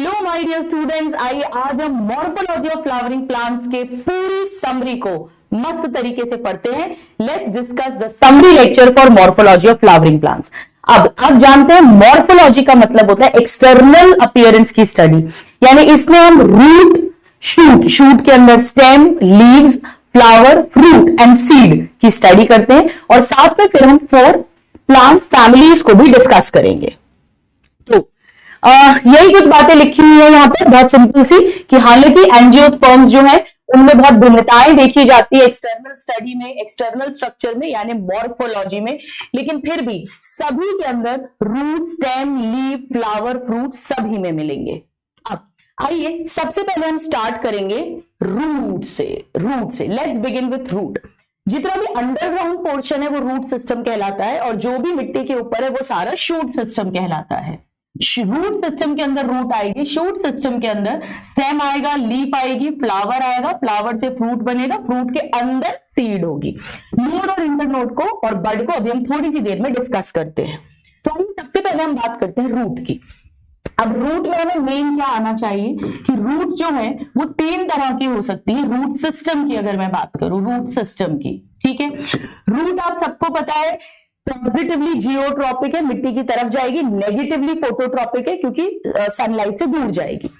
Hello my dear students, आइए आज हम मॉर्फोलॉजी ऑफ फ्लावरिंग प्लांट्स के पूरी समरी को मस्त तरीके से पढ़ते हैं। Let's discuss the summary lecture for morphology of flowering plants. अब आप जानते हैं मॉर्फोलॉजी का मतलब होता है एक्सटर्नल अपीयरेंस की स्टडी, यानी इसमें हम रूट, शूट के अंदर stem, leaves, flower, fruit and seed की स्टडी करते हैं और साथ में फिर हम 4 प्लांट फैमिलीज को भी डिस्कस करेंगे। तो यही कुछ बातें लिखी हुई है यहाँ पर बहुत सिंपल सी, कि हालांकि एंजियोस्पर्म्स जो है उनमें बहुत भिन्नताएं देखी जाती है एक्सटर्नल स्टडी में, एक्सटर्नल स्ट्रक्चर में यानी मॉर्फोलॉजी में, लेकिन फिर भी सभी के अंदर root, stem, leave, flower, fruit सभी में मिलेंगे। अब आइए सबसे पहले हम स्टार्ट करेंगे रूट से। Let's begin with root. जितना भी अंडरग्राउंड पोर्शन है वो रूट सिस्टम कहलाता है और जो भी मिट्टी के ऊपर है वो सारा शूट सिस्टम कहलाता है। रूट सिस्टम के अंदर रूट आएगी, शूट सिस्टम के अंदर स्टेम आएगा, लीफ आएगी, फ्लावर आएगा, फ्लावर से फ्रूट बनेगा, फ्रूट के अंदर सीड होगी। नोड और इंटरनोड को और बड को अभी हम थोड़ी सी देर में डिस्कस करते हैं। तो आइए सबसे पहले हम बात करते हैं रूट की। अब रूट में हमें मेन क्या आना चाहिए कि रूट जो है वो 3 तरह की हो सकती है। रूट सिस्टम की अगर मैं बात करूं, रूट सिस्टम की, ठीक है। रूट आप सबको पता है पॉजिटिवली जियोट्रॉपिक है, मिट्टी की तरफ जाएगी, नेगेटिवली फोटोट्रॉपिक है क्योंकि सनलाइट से दूर जाएगी।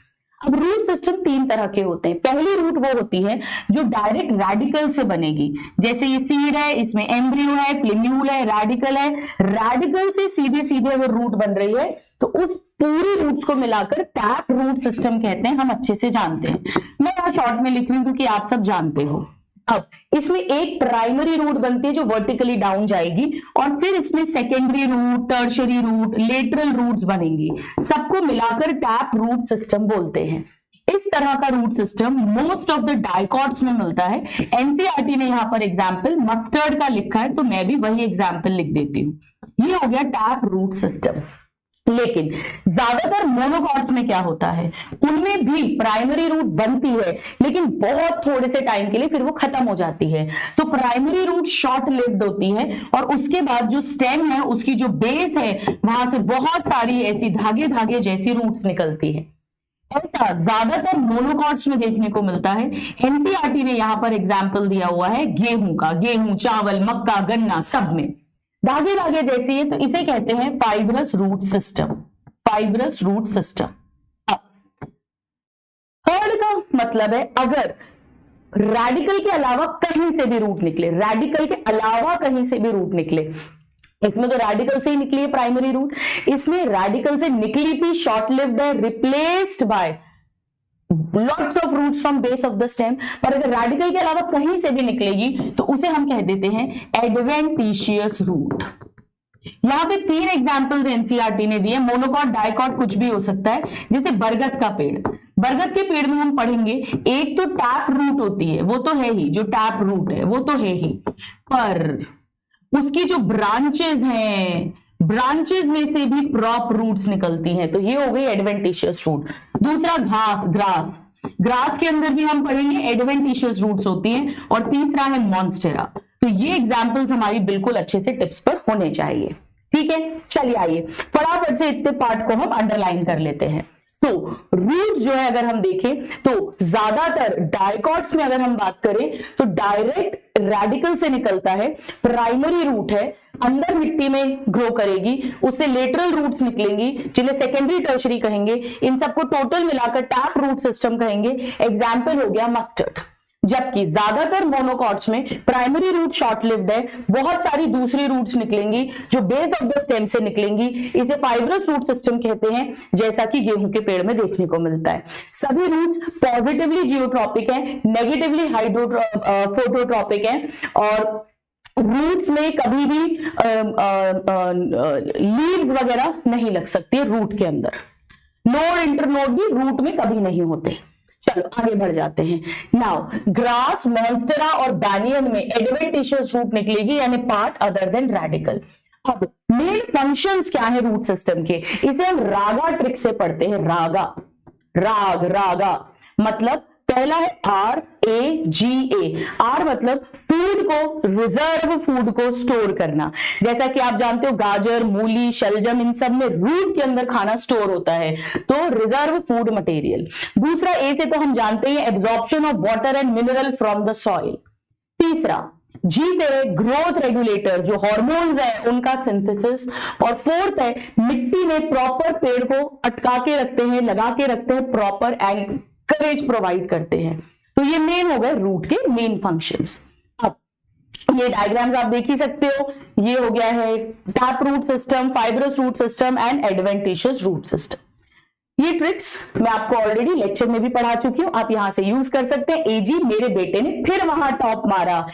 अब रूट सिस्टम 3 तरह के होते हैं। पहली रूट वो होती है जो डायरेक्ट रेडिकल से बनेगी, जैसे ये सीड है, इसमें एम्ब्रियो है, प्लिम्यूल है, रेडिकल है। रेडिकल से सीधे सीधे अगर रूट बन रही है तो उस पूरी रूट्स को मिलाकर टैप रूट सिस्टम कहते हैं, हम अच्छे से जानते हैं। मैं यहाँ शॉर्ट में लिख रही हूं क्योंकि आप सब जानते हो। अब इसमें एक प्राइमरी रूट बनती है जो वर्टिकली डाउन जाएगी और फिर इसमें secondary root, tertiary root, lateral roots बनेंगी। सबको मिलाकर टैप रूट सिस्टम बोलते हैं। इस तरह का root system most of the dicots में मिलता है। एनसीईआरटी ने यहाँ पर एग्जाम्पल मस्टर्ड का लिखा है तो मैं भी वही एग्जाम्पल लिख देती हूँ। ये हो गया टैप रूट सिस्टम। लेकिन ज्यादातर मोनोकॉट्स में क्या होता है, उनमें भी प्राइमरी रूट बनती है लेकिन बहुत थोड़े से टाइम के लिए फिर वो खत्म हो जाती है। तो प्राइमरी रूट शॉर्ट लिव्ड होती है और उसके बाद जो स्टेम है उसकी जो बेस है वहां से बहुत सारी ऐसी धागे धागे जैसी रूट्स निकलती है। ऐसा ज्यादातर मोनोकॉट्स में देखने को मिलता है। एनसीईआरटी ने यहां पर एग्जाम्पल दिया हुआ है गेहूं का, गेहूं, चावल, मक्का, गन्ना सब में धागे धागे जैसी है तो इसे कहते हैं fibrous root system. Fibrous root system. Third का मतलब है अगर रेडिकल के अलावा कहीं से भी रूट निकले, रेडिकल के अलावा कहीं से भी रूट निकले। इसमें तो रेडिकल से ही निकली है प्राइमरी रूट, इसमें रेडिकल से निकली थी, शॉर्ट लिव्ड है, replaced by lots of roots from base of the stem. पर अगर रेडिकल के अलावा कहीं से भी निकलेगी तो उसे हम कह देते हैं एडवेंटिशियस रूट। यहां पे 3 एग्जांपल्स एनसीईआरटी ने दिए, मोनोकॉट, डाइकॉट, कुछ भी हो सकता है। जैसे बरगद का पेड़, बरगद के पेड़ में हम पढ़ेंगे एक तो टैप रूट होती है, वो तो है ही, जो टैप रूट है वो तो है ही, पर उसकी जो ब्रांचेस हैं, ब्रांचेस में से भी प्रॉप रूट्स निकलती हैं, तो ये हो गई एडवेंटिशियस रूट। दूसरा घास, ग्रास के अंदर भी हम पढ़ेंगे एडवेंटिशियस रूट्स होती हैं। और तीसरा है मॉन्स्टेरा। तो ये एग्जांपल्स हमारी बिल्कुल अच्छे से टिप्स पर होने चाहिए, ठीक है। चलिए आइए फटाफट से इतने पार्ट को हम अंडरलाइन कर लेते हैं। तो रूट जो है अगर हम देखें तो ज्यादातर डाइकॉट्स में अगर हम बात करें तो डायरेक्ट रेडिकल से निकलता है, प्राइमरी रूट है, अंदर मिट्टी में ग्रो करेगी, उससे लेटरल रूट्स निकलेंगी जिन्हें सेकेंडरी टर्शरी कहेंगे। इन सबको टोटल मिलाकर टैप रूट सिस्टम कहेंगे। एग्जाम्पल हो गया मस्टर्ड। जबकि ज्यादातर मोनोकॉट्स में प्राइमरी रूट शॉर्ट लिव्ड है, बहुत सारी दूसरी रूट्स निकलेंगी जो बेस ऑफ द स्टेम से निकलेंगी। इसे फाइब्रस रूट सिस्टम कहते हैं, जैसा कि गेहूं के पेड़ में देखने को मिलता है। सभी रूट्स पॉजिटिवली जियोट्रॉपिक है, नेगेटिवली फोटोट्रॉपिक है और रूट्स में कभी भी लीव्स वगैरह नहीं लग सकती है रूट के अंदर। नोड, इंटरनोड भी रूट में कभी नहीं होते। चलो आगे बढ़ जाते हैं। नाउ ग्रास, मॉन्स्टेरा और बैनियन में एडवेंटिशियस रूट निकलेगी, यानी पार्ट अदर देन रेडिकल। अब मेन फंक्शंस क्या है रूट सिस्टम के, इसे हम रागा ट्रिक से पढ़ते हैं। रागा मतलब पहला है RAGA। आर मतलब फूड को रिजर्व फूड को स्टोर करना, जैसा कि आप जानते हो गाजर, मूली, शलजम, इन सब में रूट के अंदर खाना स्टोर होता है, तो रिजर्व फूड मटेरियल। दूसरा ए से तो हम जानते हैं absorption of water and mineral from the soil. तीसरा जी से ग्रोथ रेगुलेटर, जो हॉर्मोन्स है उनका सिंथेसिस। और फोर्थ है मिट्टी में प्रॉपर पेड़ को अटका के रखते हैं, लगा के रखते हैं, प्रॉपर एंकरेज प्रोवाइड करते हैं। तो ये मेन हो गए रूट के मेन फंक्शंस। अब ये डायग्राम्स आप देख ही सकते हो, ये हो गया है tap root system, fibrous root system and adventitious root system. ये ट्रिक्स मैं आपको ऑलरेडी लेक्चर में भी पढ़ा चुकी हूं, आप यहां से यूज कर सकते हैं। एजी मेरे बेटे ने फिर वहां टॉप मारा,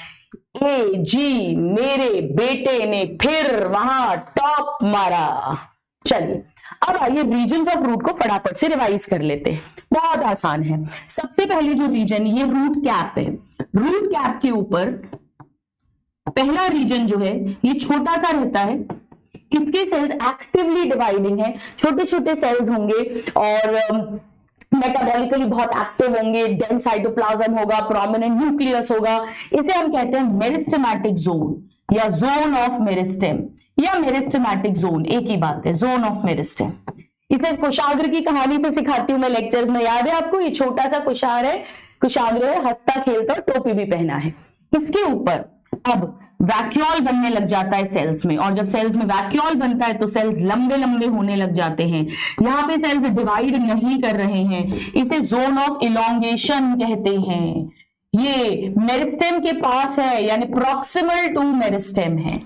ए जी मेरे बेटे ने फिर वहां टॉप मारा। चलिए अब आइए रीजन्स ऑफ रूट को फटाफट से रिवाइज कर लेते हैं, बहुत आसान है। सबसे पहले जो रीजन ये रूट कैप है, रूट कैप के ऊपर पहला रीजन जो है ये छोटा सा रहता है, इसके सेल्स एक्टिवली डिवाइडिंग है, छोटे छोटे सेल्स होंगे और मेटाबॉलिकली बहुत एक्टिव होंगे, डेंस साइटोप्लाज्म होगा, प्रोमिनेंट न्यूक्लियस होगा। इसे हम कहते हैं मेरिस्टेमेटिक जोन या जोन ऑफ मेरिस्टेम या मेरिस्टेमेटिक जोन, एक ही बात है, जोन ऑफ मेरिस्टेम। इसे कुशाग्र की कहानी से सिखाती हूं मैं लेक्चर्स में, याद है आपको? ये छोटा सा कुशाग्र है, हंसता खेलता और टोपी भी पहना है। इसके ऊपर अब वैक्यूल बनने लग जाता है सेल्स में, और जब सेल्स में वैक्यूल बनता है तो सेल्स लंबे लंबे होने लग जाते हैं। यहां पे सेल्स डिवाइड नहीं कर रहे हैं, इसे जोन ऑफ इलोंगेशन कहते हैं। ये मेरिस्टेम के पास है, यानी प्रॉक्सिमल टू मेरिस्टेम है।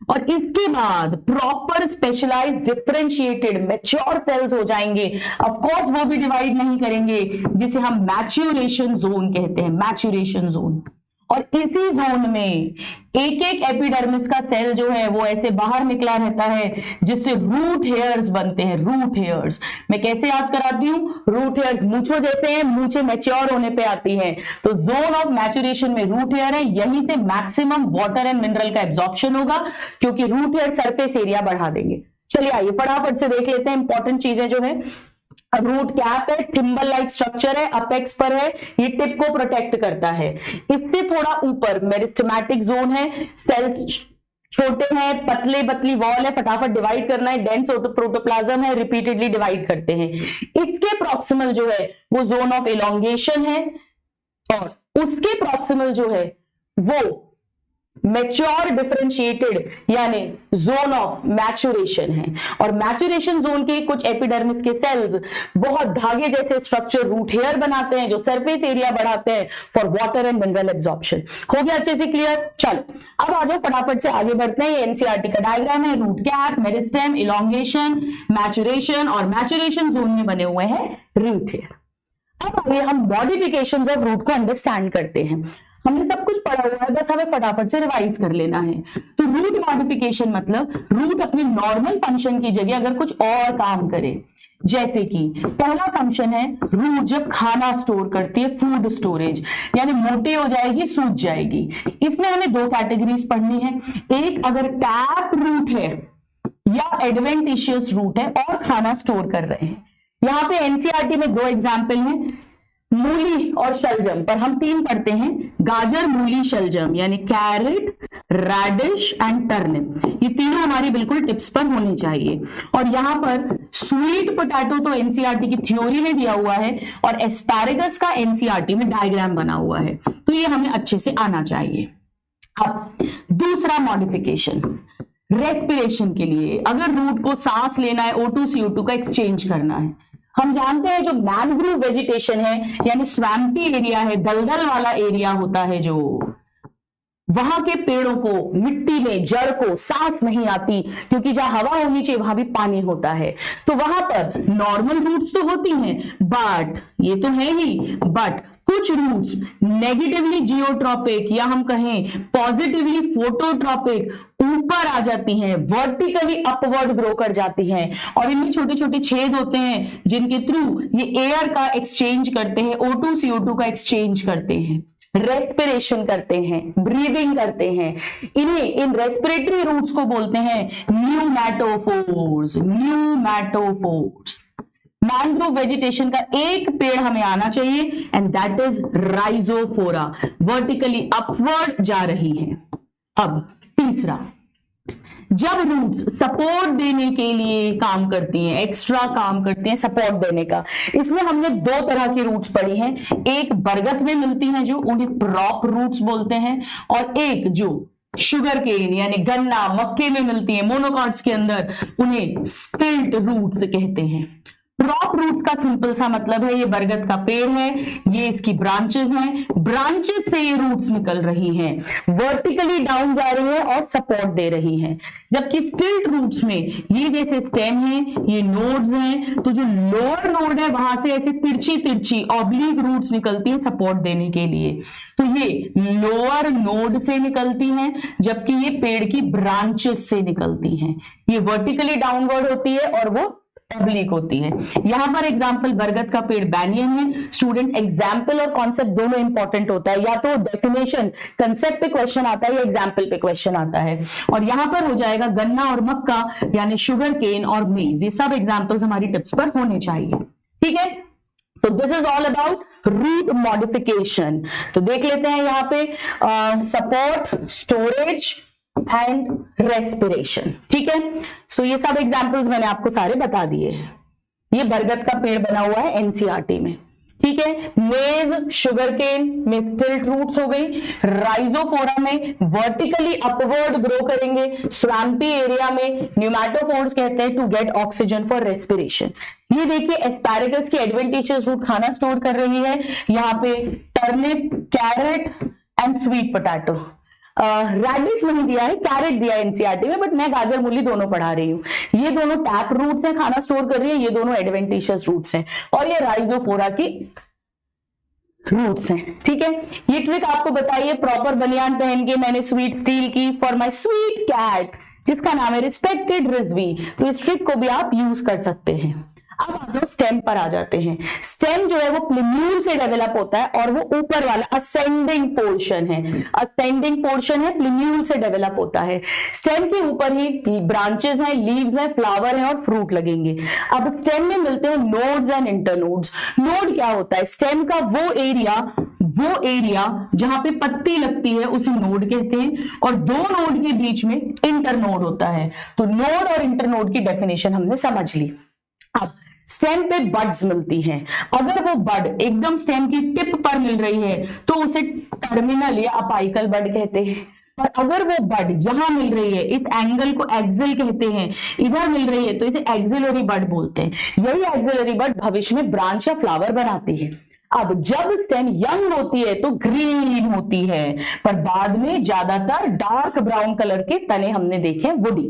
और इसके बाद proper specialised differentiated mature cells हो जाएंगे, ऑफ कोर्स वो भी डिवाइड नहीं करेंगे, जिसे हम मैच्योरेशन जोन कहते हैं, मैच्योरेशन जोन। और इसी जोन में एक एक एपिडर्मिस का सेल जो है वो ऐसे बाहर निकला रहता है, जिससे रूट हेयर्स बनते हैं। रूट हेयर्स मैं कैसे याद कराती हूं? रूट हेयर्स मूंछों जैसे हैं, मूंछें मैच्योर होने पे आती हैं, तो जोन ऑफ मैच्योरेशन में रूट हेयर है, यहीं से मैक्सिमम वाटर एंड मिनरल का एब्जॉर्प्शन होगा, क्योंकि रूट हेयर सरफेस एरिया बढ़ा देंगे। चलिए आइए फटाफट से देख लेते हैं इंपॉर्टेंट चीजें जो है। रूट कैप है, थिम्बल लाइक स्ट्रक्चर है, अपेक्स पर है, ये टिप को प्रोटेक्ट करता है। इससे थोड़ा ऊपर मेरिस्टेमेटिक जोन है, सेल छोटे हैं, पतले पतली वॉल है, फटाफट डिवाइड करना है, डेंस प्रोटोप्लाज्म है, रिपीटेडली डिवाइड करते हैं। इसके प्रॉक्सिमल जो है वो जोन ऑफ इलोंगेशन है, और उसके प्रॉक्सिमल जो है वो मैच्योर डिफरेंशिएटेड यानी जोन ऑफ मैच्योरेशन है। और मैच्योरेशन जोन के कुछ एपिडर्मिस के सेल्स बहुत धागे जैसे स्ट्रक्चर रूट हेयर बनाते हैं, जो सरफेस एरिया बढ़ाते हैं for water and mineral absorption. हो गया अच्छे से क्लियर? चलो अब आ जाओ फटाफट से आगे बढ़ते हैं। ये एनसीईआरटी का डायग्राम है, root cap, meristem, elongation, maturation, और मैच्योरेशन जोन में बने हुए हैं रूट हेयर। अब आइए हम मॉडिफिकेशंस ऑफ रूट को अंडरस्टैंड करते हैं। हमने सब कुछ पढ़ा हुआ है, बस हमें फटाफट से रिवाइज कर लेना है। तो रूट मॉडिफिकेशन मतलब रूट अपने नॉर्मल फंक्शन की जगह अगर कुछ और काम करे, जैसे कि पहला फंक्शन है रूट जब खाना स्टोर करती है, फूड स्टोरेज, यानी मोटी हो जाएगी, सूज जाएगी। इसमें हमें दो कैटेगरीज पढ़नी है, एक अगर टैप रूट है या एडवेंटिशियस रूट है और खाना स्टोर कर रहे हैं। यहां पे एनसीईआरटी में दो एग्जाम्पल हैं, मूली और शलजम, पर हम तीन पढ़ते हैं, गाजर, मूली, शलजम, यानी कैरेट, रेडिश एंड टर्निप। ये तीनों हमारी बिल्कुल टिप्स पर होनी चाहिए। और यहां पर स्वीट पोटैटो तो एनसीईआरटी की थ्योरी में दिया हुआ है, और एस्पैरेगस का एनसीईआरटी में डायग्राम बना हुआ है, तो ये हमें अच्छे से आना चाहिए। अब दूसरा मॉडिफिकेशन रेस्पिरेशन के लिए, अगर रूट को सांस लेना है, O2 CO2 का एक्सचेंज करना है। हम जानते हैं जो मैनग्रोव वेजिटेशन है, यानी स्वैम्पी एरिया है, दलदल वाला एरिया होता है, जो वहां के पेड़ों को, मिट्टी में जड़ को सांस नहीं आती, क्योंकि जहां हवा होनी चाहिए वहां भी पानी होता है। तो वहां पर नॉर्मल रूट्स तो होती हैं, बट ये तो है ही, बट कुछ रूट्स नेगेटिवली जियोट्रॉपिक या हम कहें पॉजिटिवली फोटोट्रॉपिक ऊपर आ जाती हैं, वर्टिकली अपवर्ड ग्रो कर जाती हैं, और इनमें छोटे छोटे छेद होते हैं जिनके थ्रू ये एयर का एक्सचेंज करते हैं, O2 CO2 का एक्सचेंज करते हैं, रेस्पिरेशन करते हैं, ब्रीदिंग करते हैं। इन्हें, इन रेस्पिरेटरी रूट्स को बोलते हैं न्यूमैटोपोर्स। न्यूमैटोपोर्स। मैंग्रोव वेजिटेशन का एक पेड़ हमें आना चाहिए, and that is Rhizophora, vertically upward जा रही है। अब तीसरा, जब रूट्स सपोर्ट देने के लिए काम करती हैं, एक्स्ट्रा काम करती हैं सपोर्ट देने का, इसमें हमने दो तरह की रूट्स पढ़ी हैं, एक बरगद में मिलती हैं जो उन्हें प्रॉप रूट्स बोलते हैं, और एक जो शुगर केन यानी गन्ना मक्के में मिलती है मोनोकॉट्स के अंदर, उन्हें स्टिल्ट रूट्स कहते हैं। प्रॉप रूट का सिंपल सा मतलब है ये बरगद का पेड़ है, ये इसकी ब्रांचेस हैं, ब्रांचेस से ये रूट्स निकल रही हैं, वर्टिकली डाउन जा रही है और सपोर्ट दे रही हैं। जबकि स्टिल्ट रूट्स में ये जैसे स्टेम है, ये नोड्स हैं, तो जो लोअर नोड है वहां से ऐसे तिरछी तिरछी ऑब्लिक रूट्स निकलती हैं सपोर्ट देने के लिए, तो ये लोअर नोड से निकलती हैं, जबकि ये पेड़ की ब्रांचेस से निकलती हैं। ये वर्टिकली डाउनवर्ड होती है और वो ऑब्लिक होती है। यहां पर एग्जांपल बरगद का पेड़ बैनियन है। स्टूडेंट एग्जांपल और कॉन्सेप्ट दोनों इंपॉर्टेंट होता है, या तो डेफिनेशन कंसेप्ट पे क्वेश्चन आता है या एग्जांपल पे क्वेश्चन आता है। और यहां पर हो जाएगा गन्ना और मक्का यानी शुगर केन और मेज, ये सब एग्जांपल्स हमारी टिप्स पर होने चाहिए। ठीक है, so this is all about root modification। तो देख लेते हैं यहाँ पे सपोर्ट, स्टोरेज एंड रेस्पिरेशन। ठीक है, सो ये सब एग्जांपल्स मैंने आपको सारे बता दिए हैं। ये बरगद का पेड़ बना हुआ है एनसीईआरटी में। ठीक है, मेज शुगर केन में स्टिल्ट रूट्स हो गई, राइजोफोरा में वर्टिकली अपवर्ड ग्रो करेंगे, स्वैम्पी एरिया में न्यूमैटोफोर्स कहते हैं to get oxygen for respiration. ये देखिए एस्पैरेगस की एडवेंटिशियस रूट खाना स्टोर कर रही है, यहाँ पे turnip, carrot and sweet potato. Radish नहीं दिया है, कैरेट दिया है एनसीईआरटी में, बट मैं गाजर मूली दोनों पढ़ा रही हूं। ये दोनों टैप रूट्स हैं, खाना स्टोर कर रही है, ये दोनों एडवेंटिशियस रूट्स हैं, और ये राइजोफोरा की रूट्स हैं। ठीक है, ये ट्रिक आपको बताइए प्रॉपर बनियान पहन के मैंने स्वीट स्टील की फॉर माय स्वीट कैट जिसका नाम है रिस्पेक्टेड रिजवी, तो इस ट्रिक को भी आप यूज कर सकते हैं। अब आप लोग स्टेम पर आ जाते हैं। स्टेम जो है वो प्लिम्यूल से डेवलप होता है और वो ऊपर वाला असेंडिंग पोर्शन है, असेंडिंग पोर्शन है, प्लिम्यूल से डेवलप होता है। स्टेम के ऊपर ही ब्रांचेस हैं, लीव्स हैं, फ्लावर हैं और फ्रूट लगेंगे। अब स्टेम में मिलते हैं नोड्स एंड इंटरनोड्स। नोड क्या होता है? स्टेम का वो एरिया जहां पे पत्ती लगती है उसे नोड कहते हैं, और दो नोड के बीच में इंटरनोड होता है। तो नोड और इंटरनोड की डेफिनेशन हमने समझ ली। अब स्टेम पे बड्स मिलती हैं। अगर वो बड एकदम स्टेम की टिप पर मिल रही है तो उसे टर्मिनल या अपाइकल बड कहते हैं, और अगर वो बड यहां मिल रही है, इस एंगल को एक्सिल कहते हैं, इधर मिल रही है तो इसे एक्सिलरी बड बोलते हैं। यही एक्सिलरी बड भविष्य में ब्रांच या फ्लावर बनाती है। अब जब स्टेम यंग होती है तो ग्रीन होती है, पर बाद में ज्यादातर डार्क ब्राउन कलर के तने हमने देखे वुडी।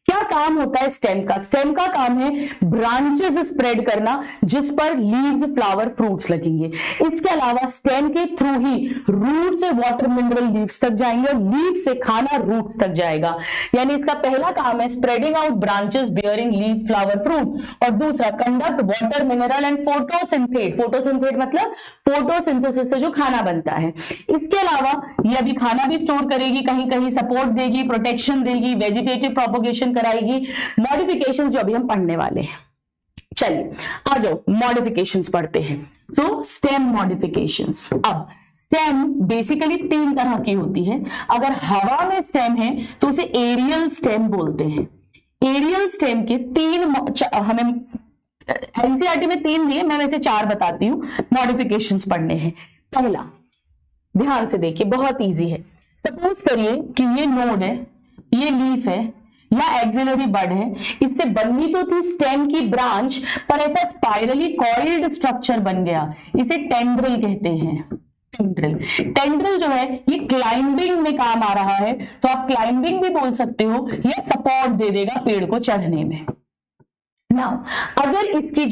क्या काम होता है स्टेम का? स्टेम का काम है ब्रांचेस स्प्रेड करना जिस पर लीव्स, फ्लावर, फ्रूट्स लगेंगे। इसके अलावा स्टेम के थ्रू ही रूट से वाटर मिनरल लीव्स तक जाएंगे और लीव से खाना रूट तक जाएगा। यानी इसका पहला काम है spreading out branches bearing leave, flower, fruit, और दूसरा कंडक्ट वाटर मिनरल एंड फोटोसिंथेट। फोटोसिंथेट मतलब फोटोसिंथेसिस से जो खाना बनता है। इसके अलावा ये अभी खाना भी स्टोर करेगी, कहीं कहीं सपोर्ट देगी, प्रोटेक्शन देगी, वेजिटेटिव प्रोपोगेशन कराएगी, मॉडिफिकेशन जो अभी हम पढ़ने वाले हैं। चलिए आ जाओ मॉडिफिकेशंस पढ़ते हैं। सो स्टेम मॉडिफिकेशंस। अब स्टेम बेसिकली तीन तरह की होती है। अगर हवा में स्टेम है तो उसे एरियल स्टेम बोलते हैं। एरियल स्टेम के तीन हमें एनसीईआरटी में तीन दिए, मैं वैसे चार बताती हूं मॉडिफिकेशंस पढ़ने हैं। पहला, ध्यान से देखिए, बहुत इजी है। सपोज करिए कि ये नोड है, ये लीफ है या एक्सिलरी बड है, इससे बननी तो थी स्टेम की ब्रांच, पर ऐसा स्पाइरली कॉइल्ड स्ट्रक्चर बन गया, इसे टेंड्रिल कहते हैं। टेंड्रिल जो है ये क्लाइंबिंग में काम आ रहा है, तो आप क्लाइंबिंग भी बोल सकते हो, ये सपोर्ट दे देगा पेड़ को चढ़ने में। नाउ अगर इसकी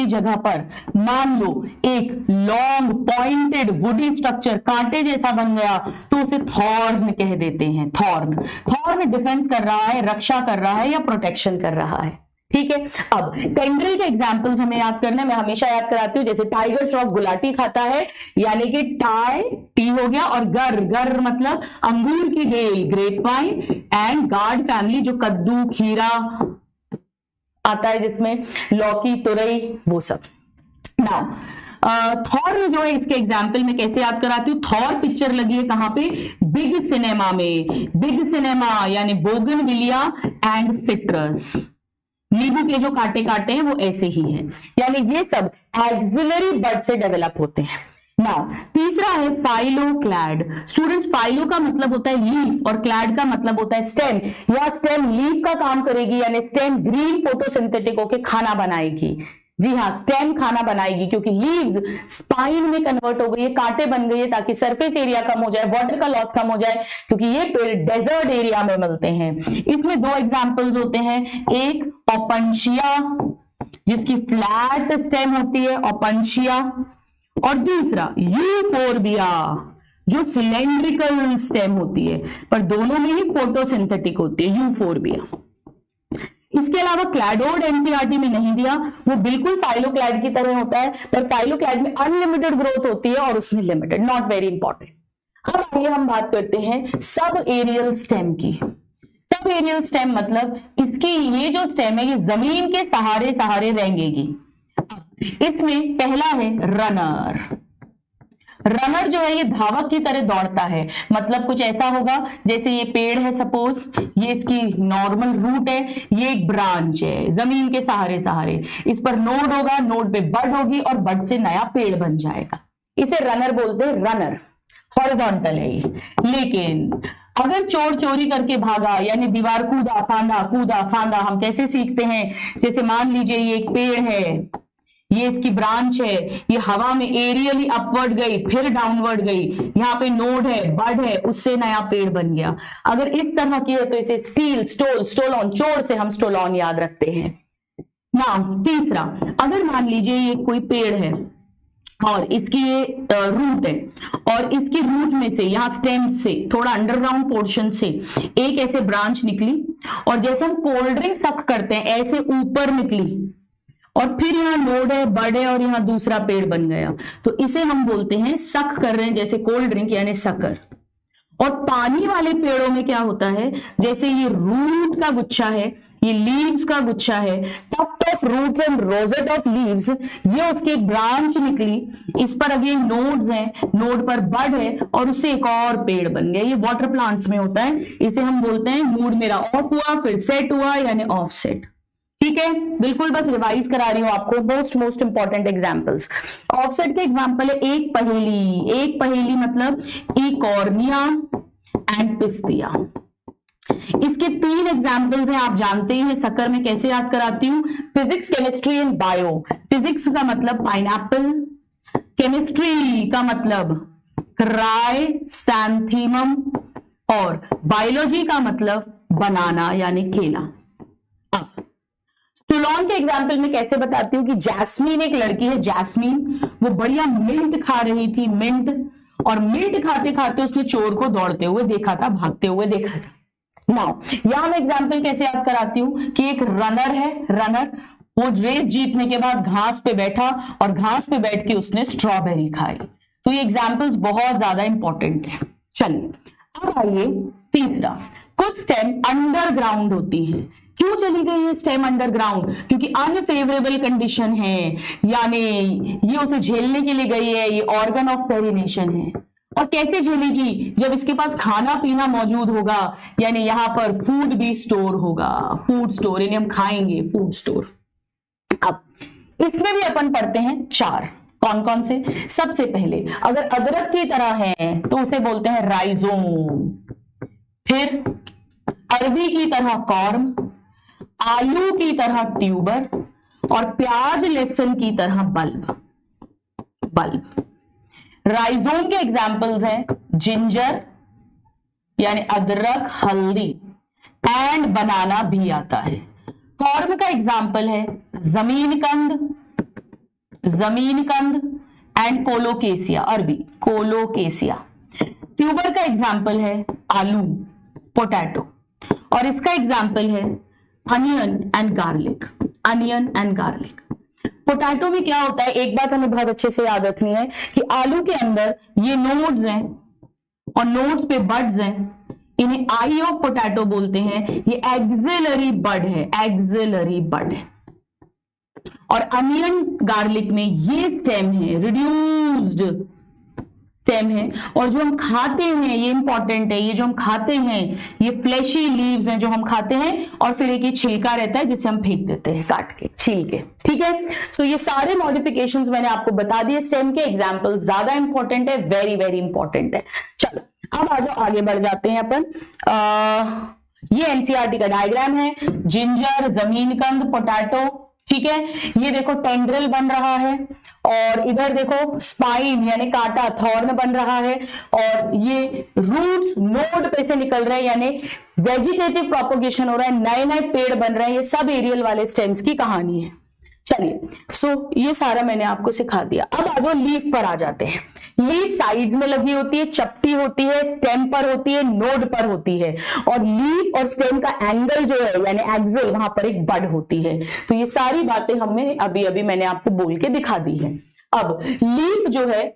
जगह पर मान लो एक लॉन्ग पॉइंटेड वुडी स्ट्रक्चर कांटे जैसा बन गया तो उसे थॉर्न कह देते हैं। थॉर्न डिफेंस कर रहा है, रक्षा कर रहा है या प्रोटेक्शन कर रहा है। ठीक है, अब टेंड्रिल के एग्जांपल्स हमें याद करना है, मैं हमेशा याद कराती हूँ। जैसे टाइगर श्रॉफ गुलाटी खाता है, यानी कि टी हो गया, और गर मतलब अंगूर की बेल, grape vine, and gourd family जो कद्दू, खीरा आता है जिसमें लौकी, तुरई, वो सब। नाउ थॉर्न जो है इसके एग्जाम्पल में कैसे याद कराती हूँ, थॉर पिक्चर लगी है कहां पे, बिग सिनेमा में, बिग सिनेमा यानी बोगनविलिया एंड सिट्रस, नींबू के जो कांटे काटे हैं वो ऐसे ही हैं, यानी ये सब एक्सिलरी बड से डेवलप होते हैं। नाउ तीसरा है फाइलोक्लैड। स्टूडेंट्स फाइलो का मतलब होता है लीफ और क्लैड का मतलब होता है स्टेम। या स्टेम लीफ का काम करेगी, यानी स्टेम ग्रीन फोटोसिंथेटिक होकर खाना बनाएगी। जी हाँ, स्टेम खाना बनाएगी क्योंकि लीव्स स्पाइन में कन्वर्ट हो गई है, कांटे बन गई है ताकि सरफेस एरिया कम हो जाए, वाटर का लॉस कम हो जाए, क्योंकि ये पेड़ डेजर्ट एरिया में मिलते हैं। इसमें दो एग्जांपल्स होते हैं, एक ओपनशिया जिसकी फ्लैट स्टेम होती है ओपनशिया, और दूसरा यूफोर्बिया जो सिलेंड्रिकल स्टेम होती है, पर दोनों में ही फोटोसिंथेटिक होती है यूफोर्बिया। इसके अलावा क्लैडोड एनसीईआरटी में नहीं दिया, वो बिल्कुल फाइलोक्लैड की तरह होता है, पर फाइलोक्लैड में अनलिमिटेड ग्रोथ होती है और उसमें लिमिटेड, नॉट वेरी इंपॉर्टेंट। अब आइए हम बात करते हैं सब एरियल स्टेम की। सब एरियल स्टेम मतलब इसकी ये जो स्टेम है ये जमीन के सहारे सहारे रेंगेगी। इसमें पहला है रनर। रनर जो है ये धावक की तरह दौड़ता है, मतलब कुछ ऐसा होगा जैसे ये पेड़ है, सपोज ये इसकी नॉर्मल रूट है, ये एक ब्रांच है जमीन के सहारे सहारे, इस पर नोड होगा, नोड पे बड होगी और बड से नया पेड़ बन जाएगा, इसे रनर बोलते हैं। रनर हॉरिजॉन्टल है ये। लेकिन अगर चोर चोरी करके भागा, यानी दीवार कूदा फांदा, हम कैसे सीखते हैं, जैसे मान लीजिए ये एक पेड़ है, ये इसकी ब्रांच है, ये हवा में एरियली अपवर्ड गई फिर डाउनवर्ड गई, यहाँ पे नोड है, बड है, उससे नया पेड़ बन गया। अगर इस तरह की है तो इसे स्टील, स्टोलॉन, चोर से हम स्टोलॉन याद रखते हैं ना। तीसरा, अगर मान लीजिए ये कोई पेड़ है और इसकी ये रूट है और इसकी रूट में से यहाँ स्टेम से थोड़ा अंडरग्राउंड पोर्शन से एक ऐसे ब्रांच निकली और जैसे हम कोल्ड ड्रिंक सक करते हैं ऐसे ऊपर निकली और फिर यहाँ नोड है, बड है और यहाँ दूसरा पेड़ बन गया, तो इसे हम बोलते हैं सक कर रहे हैं, जैसे कोल्ड ड्रिंक यानी सकर। और पानी वाले पेड़ों में क्या होता है, जैसे ये रूट का गुच्छा है, ये लीव्स का गुच्छा है, tuft of roots and rosette of leaves, ये उसकी एक ब्रांच निकली, इस पर अगेन नोड्स हैं, नोड पर बड है और उससे एक और पेड़ बन गया। ये वाटर प्लांट्स में होता है, इसे हम बोलते हैं मूड मेरा ऑफ हुआ फिर सेट हुआ यानी ऑफ सेट। ठीक है, बिल्कुल बस रिवाइज करा रही हूं आपको मोस्ट इंपॉर्टेंट एग्जांपल्स। ऑफसेट के एग्जांपल है एक पहेली मतलब इकॉर्निया एंड पिस्तिया। इसके 3 एग्जांपल्स हैं, आप जानते ही हैं। सकर में कैसे याद कराती हूं, physics, chemistry and bio. Physics का मतलब पाइनएप्पल, केमिस्ट्री का मतलब क्राइसैंथेमम और बायोलॉजी का मतलब बनाना यानी केला। स्टोलॉन के एग्जाम्पल में कैसे बताती हूँ कि जैस्मीन, एक लड़की है जैस्मीन, वो बढ़िया मिंट खा रही थी, मिंट, और मिंट खाते खाते उसने चोर को दौड़ते हुए देखा था, भागते हुए देखा था। नाउ यहां मैं एग्जाम्पल कैसे याद कराती हूँ कि एक रनर है, रनर वो रेस जीतने के बाद घास पे बैठा और घास पे बैठ के उसने स्ट्रॉबेरी खाई। तो ये एग्जाम्पल्स बहुत ज्यादा इंपॉर्टेंट है। चलिए अब आइए तीसरा, कुछ स्टेम अंडरग्राउंड होती है। क्यों चली गई है स्टेम अंडरग्राउंड, क्योंकि अनफेवरेबल कंडीशन है, यानी ये उसे झेलने के लिए गई है, ये ऑर्गन ऑफ पेरिनेशन है। और कैसे झेलेगी, जब इसके पास खाना पीना मौजूद होगा, यानी यहां पर फूड भी स्टोर होगा, फूड स्टोर यानी हम खाएंगे, फूड स्टोर। अब इसमें भी अपन पढ़ते हैं 4, कौन कौन से। सबसे पहले अगर अदरक की तरह है तो उसे बोलते हैं राइजोम, फिर अरबी की तरह कॉर्म, आलू की तरह ट्यूबर और प्याज लहसुन की तरह बल्ब। राइजोम के एग्जाम्पल्स हैं जिंजर यानी अदरक, हल्दी एंड बनाना भी आता है। कॉर्म का एग्जाम्पल है जमीन कंद एंड कोलोकेसिया, अरबी कोलोकेसिया। ट्यूबर का एग्जाम्पल है आलू, पोटैटो, और इसका एग्जाम्पल है अनियन एंड गार्लिक। पोटैटो में क्या होता है, एक बात हमें बहुत अच्छे से याद रखनी है कि आलू के अंदर ये नोड्स हैं और नोड्स पे बड्स हैं, इन्हें आई ऑफ पोटैटो बोलते हैं। ये एक्सिलरी बड है, और अनियन गार्लिक में ये स्टेम है, रिड्यूस्ड स्टेम है। और जो हम खाते हैं, ये इंपॉर्टेंट है, ये जो हम खाते हैं ये फ्लैशी लीव्स हैं जो हम खाते हैं, और फिर एक ये छिलका रहता है जिसे हम फेंक देते हैं काट के, छील के। ठीक है, सो ये सारे मॉडिफिकेशंस मैंने आपको बता दिए स्टेम के। एग्जाम्पल ज्यादा इंपॉर्टेंट है, वेरी वेरी इंपॉर्टेंट है। चलो अब आ जाओ, आगे बढ़ जाते हैं अपन। ये एनसीईआरटी का डायग्राम है, जिंजर, जमीन कंद, पोटैटो। ठीक है, ये देखो टेंड्रिल बन रहा है, और इधर देखो स्पाइन यानी कांटा, थॉर्न बन रहा है, और ये रूट्स नोड पे से निकल रहे हैं, यानी वेजिटेटिव प्रोपोगेशन हो रहा है, नए नए पेड़ बन रहे हैं। ये सब एरियल वाले स्टेम्स की कहानी है। चलिए, सो ये सारा मैंने आपको सिखा दिया। अब आ जाओ लीफ पर आ जाते हैं। लीफ साइड्स में लगी होती है, चपटी होती है, स्टेम पर होती है, नोड पर होती है, और लीफ और स्टेम का एंगल जो है यानी एक्सिल, वहां पर एक बड होती है। तो ये सारी बातें हमने अभी अभी मैंने आपको बोल के दिखा दी है। अब लीफ जो है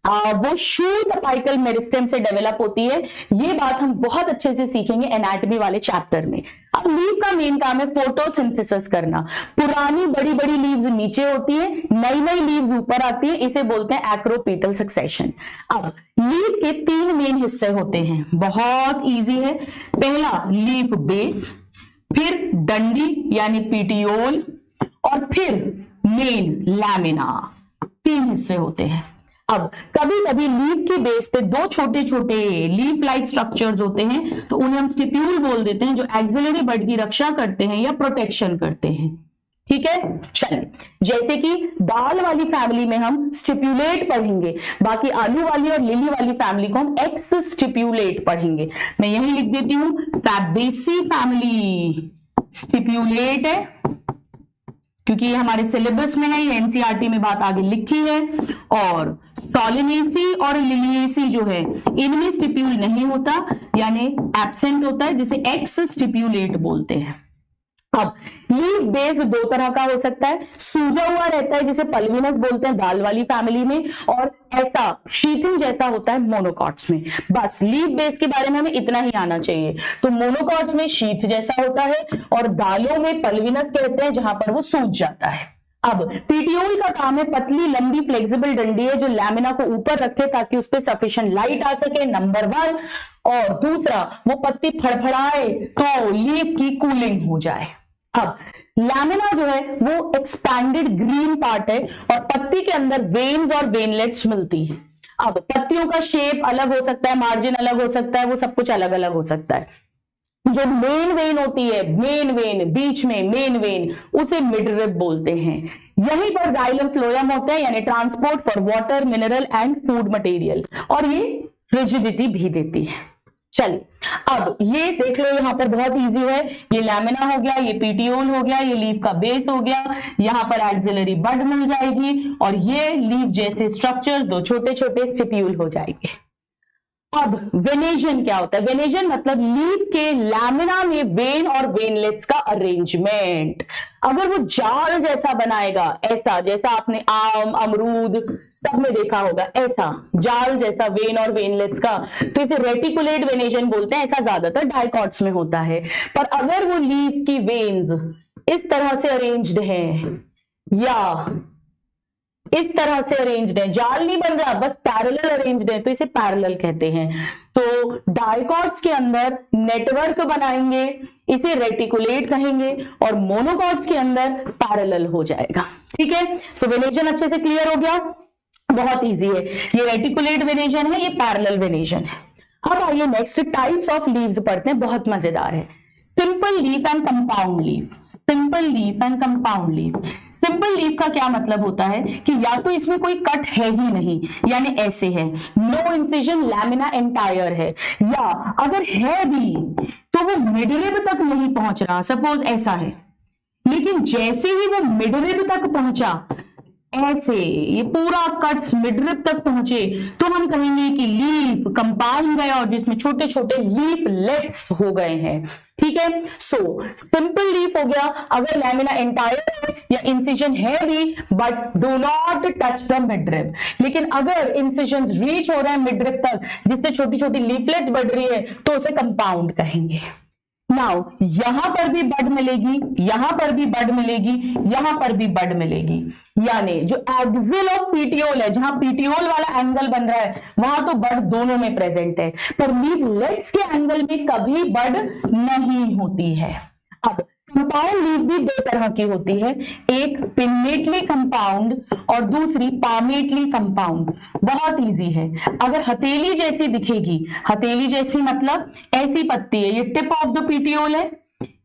वो शूट अपाइकल मेरिस्टेम से डेवलप होती है। ये बात हम बहुत अच्छे से सीखेंगे एनाटॉमी वाले चैप्टर में। अब लीफ का मेन काम है फोटोसिंथेसिस करना। पुरानी बड़ी बड़ी लीव्स नीचे होती है, नई नई लीव्स ऊपर आती है, इसे बोलते हैं एक्रोपीटल सक्सेशन। अब लीफ के 3 मेन हिस्से होते हैं, बहुत इजी है। पहला लीफ बेस, फिर डंडी यानी पीटियोल, और फिर मेन लैमिना। 3 हिस्से होते हैं। अब कभी कभी लीफ के बेस पे 2 छोटे छोटे लीफ लाइक स्ट्रक्चर्स होते हैं, तो उन्हें हम स्टिप्यूल बोल देते हैं, जो एक्सिलरी बड की रक्षा करते हैं या प्रोटेक्शन करते हैं। ठीक है, चलिए, जैसे कि दाल वाली फैमिली में हम स्टिप्यूलेट पढ़ेंगे, बाकी आलू वाली और लिली वाली फैमिली को हम एक्स स्टिप्यूलेट पढ़ेंगे। मैं यही लिख देती हूं, फैबेसी फैमिली स्टिप्यूलेट है, क्योंकि ये हमारे सिलेबस में है, ये एनसीईआरटी में बात आगे लिखी है। और सोलिनेसी और लिलिएसी जो है, इनमें स्टिप्यूल नहीं होता, यानी एब्सेंट होता है, जिसे एक्स स्टिप्यूलेट बोलते हैं। अब लीफ बेस 2 तरह का हो सकता है, सूजा हुआ रहता है जिसे पल्विनस बोलते हैं दाल वाली फैमिली में, और ऐसा शीथिंग जैसा होता है मोनोकॉट्स में। बस लीफ बेस के बारे में हमें इतना ही आना चाहिए। तो मोनोकॉट्स में शीथ जैसा होता है, और दालों में पल्विनस कहते हैं जहां पर वो सूज जाता है। अब पीटियोल का काम है, पतली लंबी फ्लेक्सिबल डंडी है जो लैमिना को ऊपर रखे ताकि उस पर सफिशिएंट लाइट आ सके, नंबर 1। और दूसरा, वो पत्ती फड़फड़ाए तो लीफ की कूलिंग हो जाए। अब लैमिना जो है वो एक्सपैंडेड ग्रीन पार्ट है, और पत्ती के अंदर वेन्स और वेनलेट्स मिलती है। अब पत्तियों का शेप अलग हो सकता है, मार्जिन अलग हो सकता है, वो सब कुछ अलग अलग हो सकता है। जो मेन वेन होती है, मेन वेन बीच में मेन वेन, उसे मिडरिब बोलते हैं। यहीं पर जाइलम फ्लोएम होता है, यानी transport for water, mineral and food material, और ये रिजिडिटी भी देती है। चलिए, अब ये देख लो, यहां पर बहुत इजी है। ये लैमिना हो गया, ये पीटियोल हो गया, ये लीफ का बेस हो गया, यहां पर एक्सिलरी बड मिल जाएगी, और ये लीफ जैसे स्ट्रक्चर्स 2 छोटे छोटे स्टिप्यूल हो जाएंगे। अब वेनेजन क्या होता है? वेनेजन मतलब लीफ के लैमिना में वेन और वेनलेट्स का अरेंजमेंट। अगर वो जाल जैसा बनाएगा, ऐसा जैसा आपने आम, अमरूद सब में देखा होगा, ऐसा जाल जैसा वेन और वेनलेट्स का, तो इसे रेटिकुलेट वेनेजन बोलते हैं। ऐसा ज्यादातर डाइकॉट्स में होता है। पर अगर वो लीफ की वेन्स इस तरह से अरेंज्ड हैं या इस तरह से अरेंज्ड है, जाल नहीं बन रहा, बस पैरेलल अरेंज्ड है, तो इसे पैरेलल कहते हैं। तो डाइकॉट्स के अंदर नेटवर्क बनाएंगे, इसे रेटिकुलेट कहेंगे, और मोनोकॉट्स के अंदर पैरेलल हो जाएगा। ठीक है, सो वेनेजन अच्छे से क्लियर हो गया, बहुत इजी है। ये रेटिकुलेट वेनेजन है, ये पैरेलल वेनेजन है। अब आइए नेक्स्ट टाइप्स ऑफ लीव्स पढ़ते हैं, बहुत मजेदार है। Simple leaf and compound leaf. Simple leaf and compound leaf. Simple leaf का क्या मतलब होता है कि या तो इसमें कोई कट है ही नहीं, यानी ऐसे है, नो इंसिजन, लैमिना एंटायर है, या अगर है भी तो वो मिडरिब तक नहीं पहुंच रहा, सपोज ऐसा है, लेकिन जैसे ही वो मिडरिब तक पहुंचा, ऐसे ये पूरा कट मिडरिब तक पहुंचे, तो हम कहेंगे कि लीफ कंपाउंड है और जिसमें छोटे छोटे लीफलेट्स हो गए हैं। ठीक है, सो सिंपल लीफ हो गया अगर लैमिना एंटायर है या इंसिजन है भी, but do not touch the midrib. लेकिन अगर इंसिजन रीच हो रहे हैं मिडरिब तक, जिससे छोटी छोटी लीफलेट्स बढ़ रही है, तो उसे कंपाउंड कहेंगे। नाउ यहां पर भी बड मिलेगी, यहां पर भी बड मिलेगी, यहां पर भी बड मिलेगी, यानी जो एक्सिल ऑफ पीटियोल है, जहां पीटियोल वाला एंगल बन रहा है वहां तो बड दोनों में प्रेजेंट है, पर लीफलेट्स के एंगल में कभी बड नहीं होती है। अब कंपाउंड लीफ भी दो तरह की होती है, एक पिन्नेटली कंपाउंड और दूसरी पामेटली कंपाउंड। बहुत इजी है, अगर हथेली जैसी दिखेगी, हथेली जैसी मतलब ऐसी पत्ती है, ये टिप ऑफ द पीटियोल है,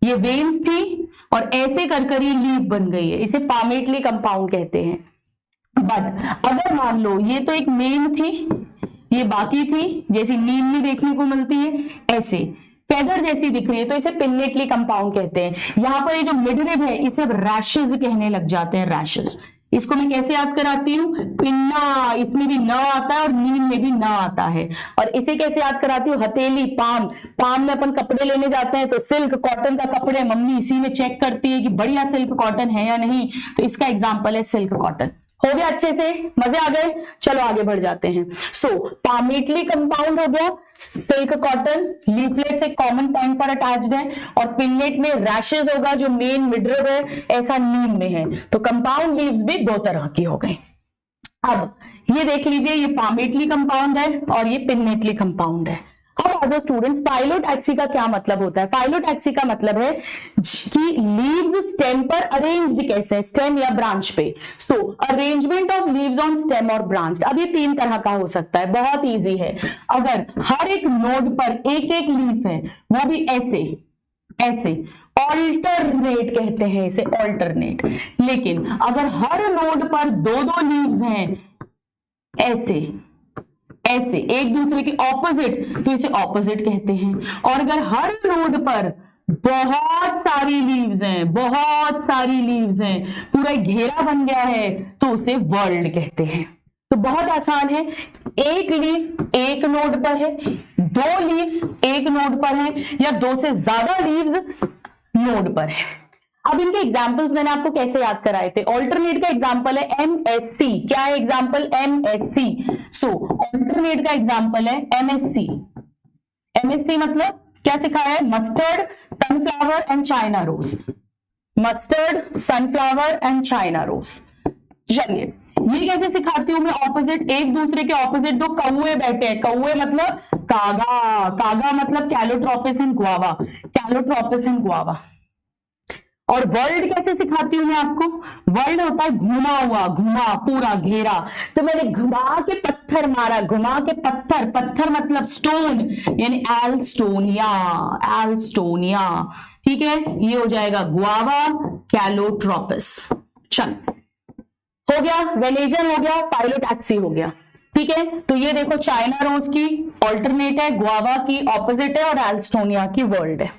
ये वेन्स थी और ऐसे कर ये लीफ बन गई है, इसे पामेटली कंपाउंड कहते हैं। बट अगर मान लो ये तो एक मेन थी, ये बाकी थी, जैसी नीम में देखने को मिलती है ऐसे फेदर जैसी दिख रही है, तो इसे पिन्नेटली कंपाउंड कहते हैं। यहां पर ये जो मिडरिब है इसे रैशेस कहने लग जाते हैं, रैशेस। इसको मैं कैसे याद कराती हूँ, पिन्ना, इसमें भी न आता है और नीम में भी न आता है। और इसे कैसे याद कराती हूँ, हथेली, पाम। पाम में अपन कपड़े लेने जाते हैं तो सिल्क कॉटन का कपड़े मम्मी इसी में चेक करती है कि बढ़िया सिल्क कॉटन है या नहीं, तो इसका एग्जाम्पल है सिल्क कॉटन। हो गया, अच्छे से मजे आ गए, चलो आगे बढ़ जाते हैं। सो पामेटली कंपाउंड हो गया, सिल्क कॉटन, लीफलेट एक कॉमन पॉइंट पर अटैच्ड है, और पिन्नेट में रैशेस होगा जो मेन मिडरिब है, ऐसा नीम में है। तो कंपाउंड लीव्स भी दो तरह की हो गई। अब ये देख लीजिए, ये पामेटली कंपाउंड है और ये पिन्नेटली कंपाउंड है। अब आज स्टूडेंट्स पाइलोटैक्सी का क्या मतलब होता है? पाइलोटैक्सी का मतलब है कि लीव्स स्टेम पर अरेंज्ड कैसे, स्टेम या ब्रांच पे। So arrangement of leaves on stem और ब्रांच। अब ये तीन तरह का हो सकता है, बहुत इजी है। अगर हर एक नोड पर एक एक लीफ है, वो भी ऐसे ऐसे ऑल्टरनेट कहते हैं इसे, ऑल्टरनेट। लेकिन अगर हर नोड पर दो दो लीव्स हैं ऐसे ऐसे एक दूसरे के ऑपोजिट, तो इसे ऑपोजिट कहते हैं। और अगर हर नोड पर बहुत सारी लीव्स हैं, बहुत सारी लीव्स हैं, पूरा घेरा बन गया है, तो उसे वर्ल्ड कहते हैं। तो बहुत आसान है, एक लीव एक नोड पर है, दो लीव्स एक नोड पर है, या दो से ज्यादा लीव्स नोड पर है। अब इनके एग्जाम्पल्स मैंने आपको कैसे याद कराए थे। ऑल्टरनेट का एग्जाम्पल है MSC। क्या है एग्जाम्पल? MSC। सो ऑल्टरनेट का एग्जाम्पल है MSC। MSC मतलब क्या सिखाया है? Mustard, sunflower and China rose. Mustard, sunflower and China rose. चलिए ये कैसे सिखाती हूं मैं? ऑपोजिट, एक दूसरे के ऑपोजिट दो कौए बैठे हैं। कौए मतलब कागा, कागा मतलब Calotropis and guava, Calotropis and guava. और वर्ल्ड कैसे सिखाती हूं मैं आपको? वर्ल्ड होता है घुमा हुआ, घुमा पूरा घेरा। तो मैंने घुमा के पत्थर मारा, घुमा के पत्थर, पत्थर मतलब स्टोन, यानी एल्स्टोनिया, एल्स्टोनिया। ठीक है, ये हो जाएगा गुआवा, कैलोट्रोपिस। चल हो गया, वेनेजन हो गया, पाइलोटैक्सी हो गया। ठीक है, तो ये देखो चाइना रोज की ऑल्टरनेट है, गुआवा की ऑपोजिट है, और एल्स्टोनिया की वर्ल्ड है।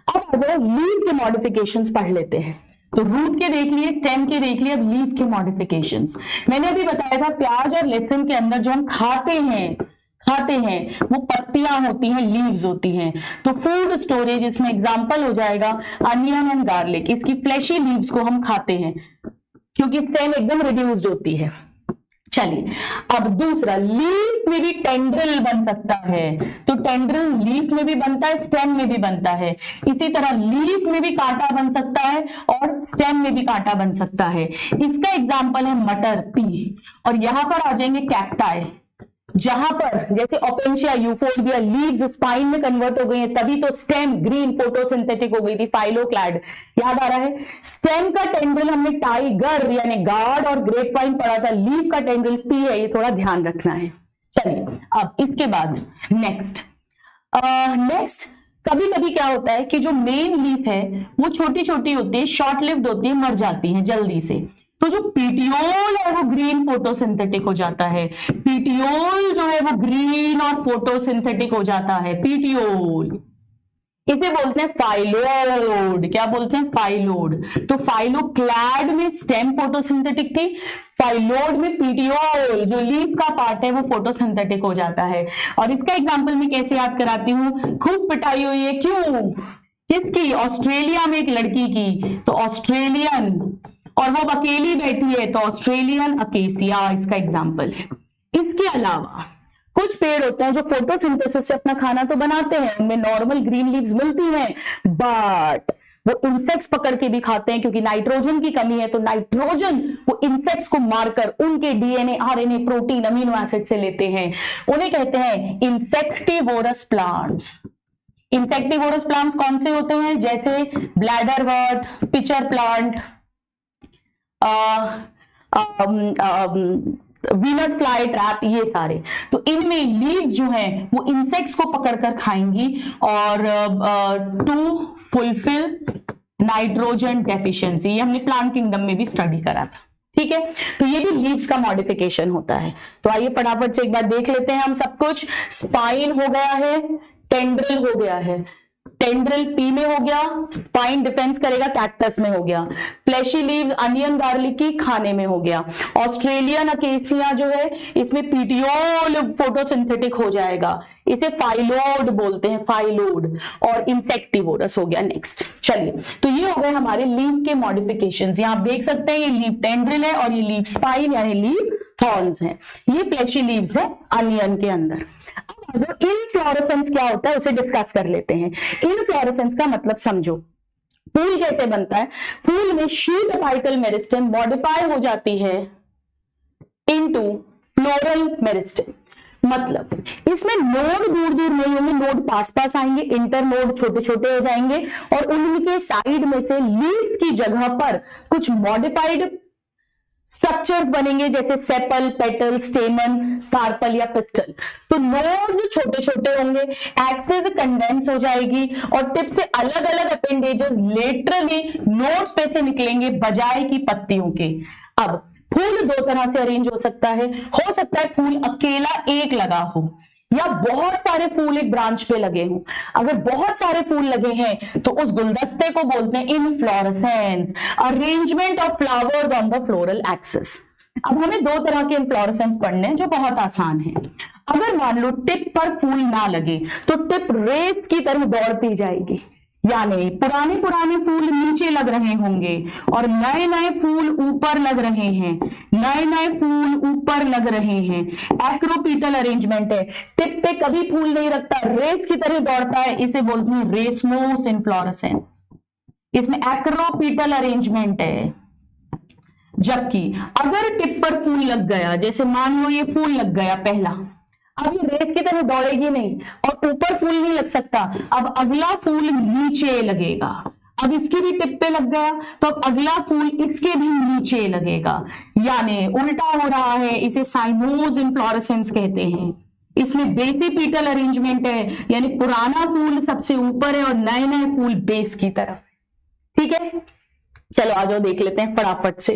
अब अगर लीफ के मॉडिफिकेशंस पढ़ लेते हैं, तो रूट के देख लिए, स्टेम के देख लिए, अब लीफ के मॉडिफिकेशंस। मैंने अभी बताया था प्याज और लहसुन के अंदर जो हम खाते हैं वो पत्तियां होती हैं, लीव्स होती हैं। तो फूड स्टोरेज इसमें एग्जांपल हो जाएगा अनियन एंड गार्लिक। इसकी फ्लैशी लीव्स को हम खाते हैं क्योंकि स्टेम एकदम रिड्यूस्ड होती है। चलिए अब दूसरा, लीफ में भी टेंड्रिल बन सकता है। तो टेंड्रिल लीफ में भी बनता है, स्टेम में भी बनता है। इसी तरह लीफ में भी कांटा बन सकता है और स्टेम में भी कांटा बन सकता है। इसका एग्जांपल है मटर, पी। और यहां पर आ जाएंगे कैक्टाई, जहां पर जैसे ओपेंशिया, यूफोर्बिया लीव्स स्पाइन में कन्वर्ट हो गई है, तभी तो स्टेम ग्रीन फोटोसिंथेटिक हो गई थी, फाइलोक्लैड। याद आ रहा है? स्टेम का टेंड्रिल हमने टाइगर यानी गार्ड और ग्रेपवाइन पढ़ा था, लीफ का टेंड्रिल पी है, ये थोड़ा ध्यान रखना है। चलिए अब इसके बाद नेक्स्ट कभी कभी क्या होता है कि जो मेन लीफ है वो छोटी छोटी होती है, शॉर्ट लिव्ड होती है, मर जाती है जल्दी से। तो जो पीटियोल है वो ग्रीन फोटोसिंथेटिक हो जाता है। पीटियोल जो है वो ग्रीन और फोटोसिंथेटिक हो जाता है, पीटियोल। इसे बोलते हैं फाइलोड। क्या बोलते हैं? फाइलोड। तो फाइलोक्लैड में स्टेम फोटोसिंथेटिक थी, फाइलोड में पीटियोल जो लीफ का पार्ट है वो फोटोसिंथेटिक हो जाता है। और इसका एग्जांपल मैं कैसे याद कराती हूँ? खूब पिटाई हुई है, क्यों? किसकी? ऑस्ट्रेलिया में एक लड़की की। तो ऑस्ट्रेलियन, और वो अकेली बैठी है तो ऑस्ट्रेलियन अकेसिया इसका एग्जाम्पल है। इसके अलावा कुछ कुछ पेड़ होते हैं जो फोटोसिंथेसिस से अपना खाना तो बनाते हैं, उनमें नॉर्मल ग्रीन लीव्स मिलती हैं, बट वो इंसेक्ट्स पकड़ के भी खाते हैं, क्योंकि नाइट्रोजन की कमी है तो नाइट्रोजन वो इंसेक्ट्स को मारकर उनके DNA, RNA, protein, amino acid से लेते हैं। उन्हें कहते हैं इंसेक्टिवोरस प्लांट्स। इंसेक्टिवोरस प्लांट्स कौन से होते हैं? जैसे bladderwort, pitcher plant, Venus flytrap, ये सारे। तो इनमें लीव्स जो हैं वो इंसेक्ट्स को पकड़कर खाएंगी और टू फुलफिल नाइट्रोजन डेफिशिएंसी, ये हमने प्लांट किंगडम में भी स्टडी करा था। ठीक है, तो ये भी लीव्स का मॉडिफिकेशन होता है। तो आइए फटाफट से एक बार देख लेते हैं हम सब कुछ। स्पाइन हो गया है, टेंड्रिल हो गया है, टेंड्रिल पी में हो गया, स्पाइन डिफेंस करेगा कैक्टस में हो गया, फ्लैशी लीव्स अनियन गार्लिक की खाने में हो गया, ऑस्ट्रेलियन अकेसिया जो है इसमें पीटियोल फोटोसिंथेटिक हो जाएगा, इसे फाइलोड बोलते हैं, फाइलोड, और इंसेक्टिवोरस हो गया नेक्स्ट। चलिए, तो ये हो गए हमारे लीव के मॉडिफिकेशंस। यहां आप देख सकते हैं ये लीव टेंड्रिल है और ये लीव स्पाइन यानी लीव थॉर्न्स है, ये फ्लैशी लीव्स है अनियन के अंदर। इनफ्लोरेसेंस क्या होता है उसे डिस्कस कर लेते हैं। इनफ्लोरेसेंस का मतलब समझो, फूल कैसे बनता है? फूल में शूट अपाइकल मेरिस्टेम मॉडिफाई हो जाती है इनटू फ्लोरल मेरिस्टेम। मतलब इसमें नोड दूर दूर नहीं होंगे, नोड पास पास आएंगे, इंटर नोड छोटे छोटे हो जाएंगे और उनके साइड में से लीव्स की जगह पर कुछ मॉडिफाइड स्ट्रक्चर्स बनेंगे, जैसे सेपल, पेटल, स्टेमन, कार्पल या पिस्टल। तो नोड्स छोटे छोटे होंगे, एक्सिस कंडेंस हो जाएगी और टिप से अलग अलग अपेंडेजेस लेटरली नोड्स पे से निकलेंगे बजाय की पत्तियों के। अब फूल दो तरह से अरेंज हो सकता है फूल अकेला एक लगा हो या बहुत सारे फूल एक ब्रांच पे लगे हों। अगर बहुत सारे फूल लगे हैं तो उस गुलदस्ते को बोलते हैं inflorescence, arrangement of flowers on the floral axis. अब हमें दो तरह के इनफ्लोरेसेंस पढ़ने हैं जो बहुत आसान है। अगर मान लो टिप पर फूल ना लगे तो टिप रेस की तरह दौड़ती जाएगी, यानी पुराने पुराने फूल नीचे लग रहे होंगे और नए नए फूल ऊपर लग रहे हैं, नए नए फूल ऊपर लग रहे हैं। एक्रोपीटल अरेंजमेंट है, टिप पे कभी फूल नहीं रखता, रेस की तरह दौड़ता है, इसे बोलते हैं रेसमोस इनफ्लोरेसेंस। इसमें एक्रोपीटल अरेंजमेंट है। जबकि अगर टिप पर फूल लग गया, जैसे मान लो ये फूल लग गया पहला, अब ये रेस की तरह दौड़ेगी नहीं और ऊपर फूल नहीं लग सकता, अब अगला फूल नीचे लगेगा। अब इसकी भी टिप पे लग गया तो अब अगला फूल इसके भी नीचे लगेगा, यानी उल्टा हो रहा है। इसे साइमोस इनफ्लोरेसेंस कहते हैं। इसमें बेसिपीटल अरेंजमेंट है, यानी पुराना फूल सबसे ऊपर है और नए नए फूल बेस की तरफ। ठीक है, चलो आ जाओ देख लेते हैं फटाफट से।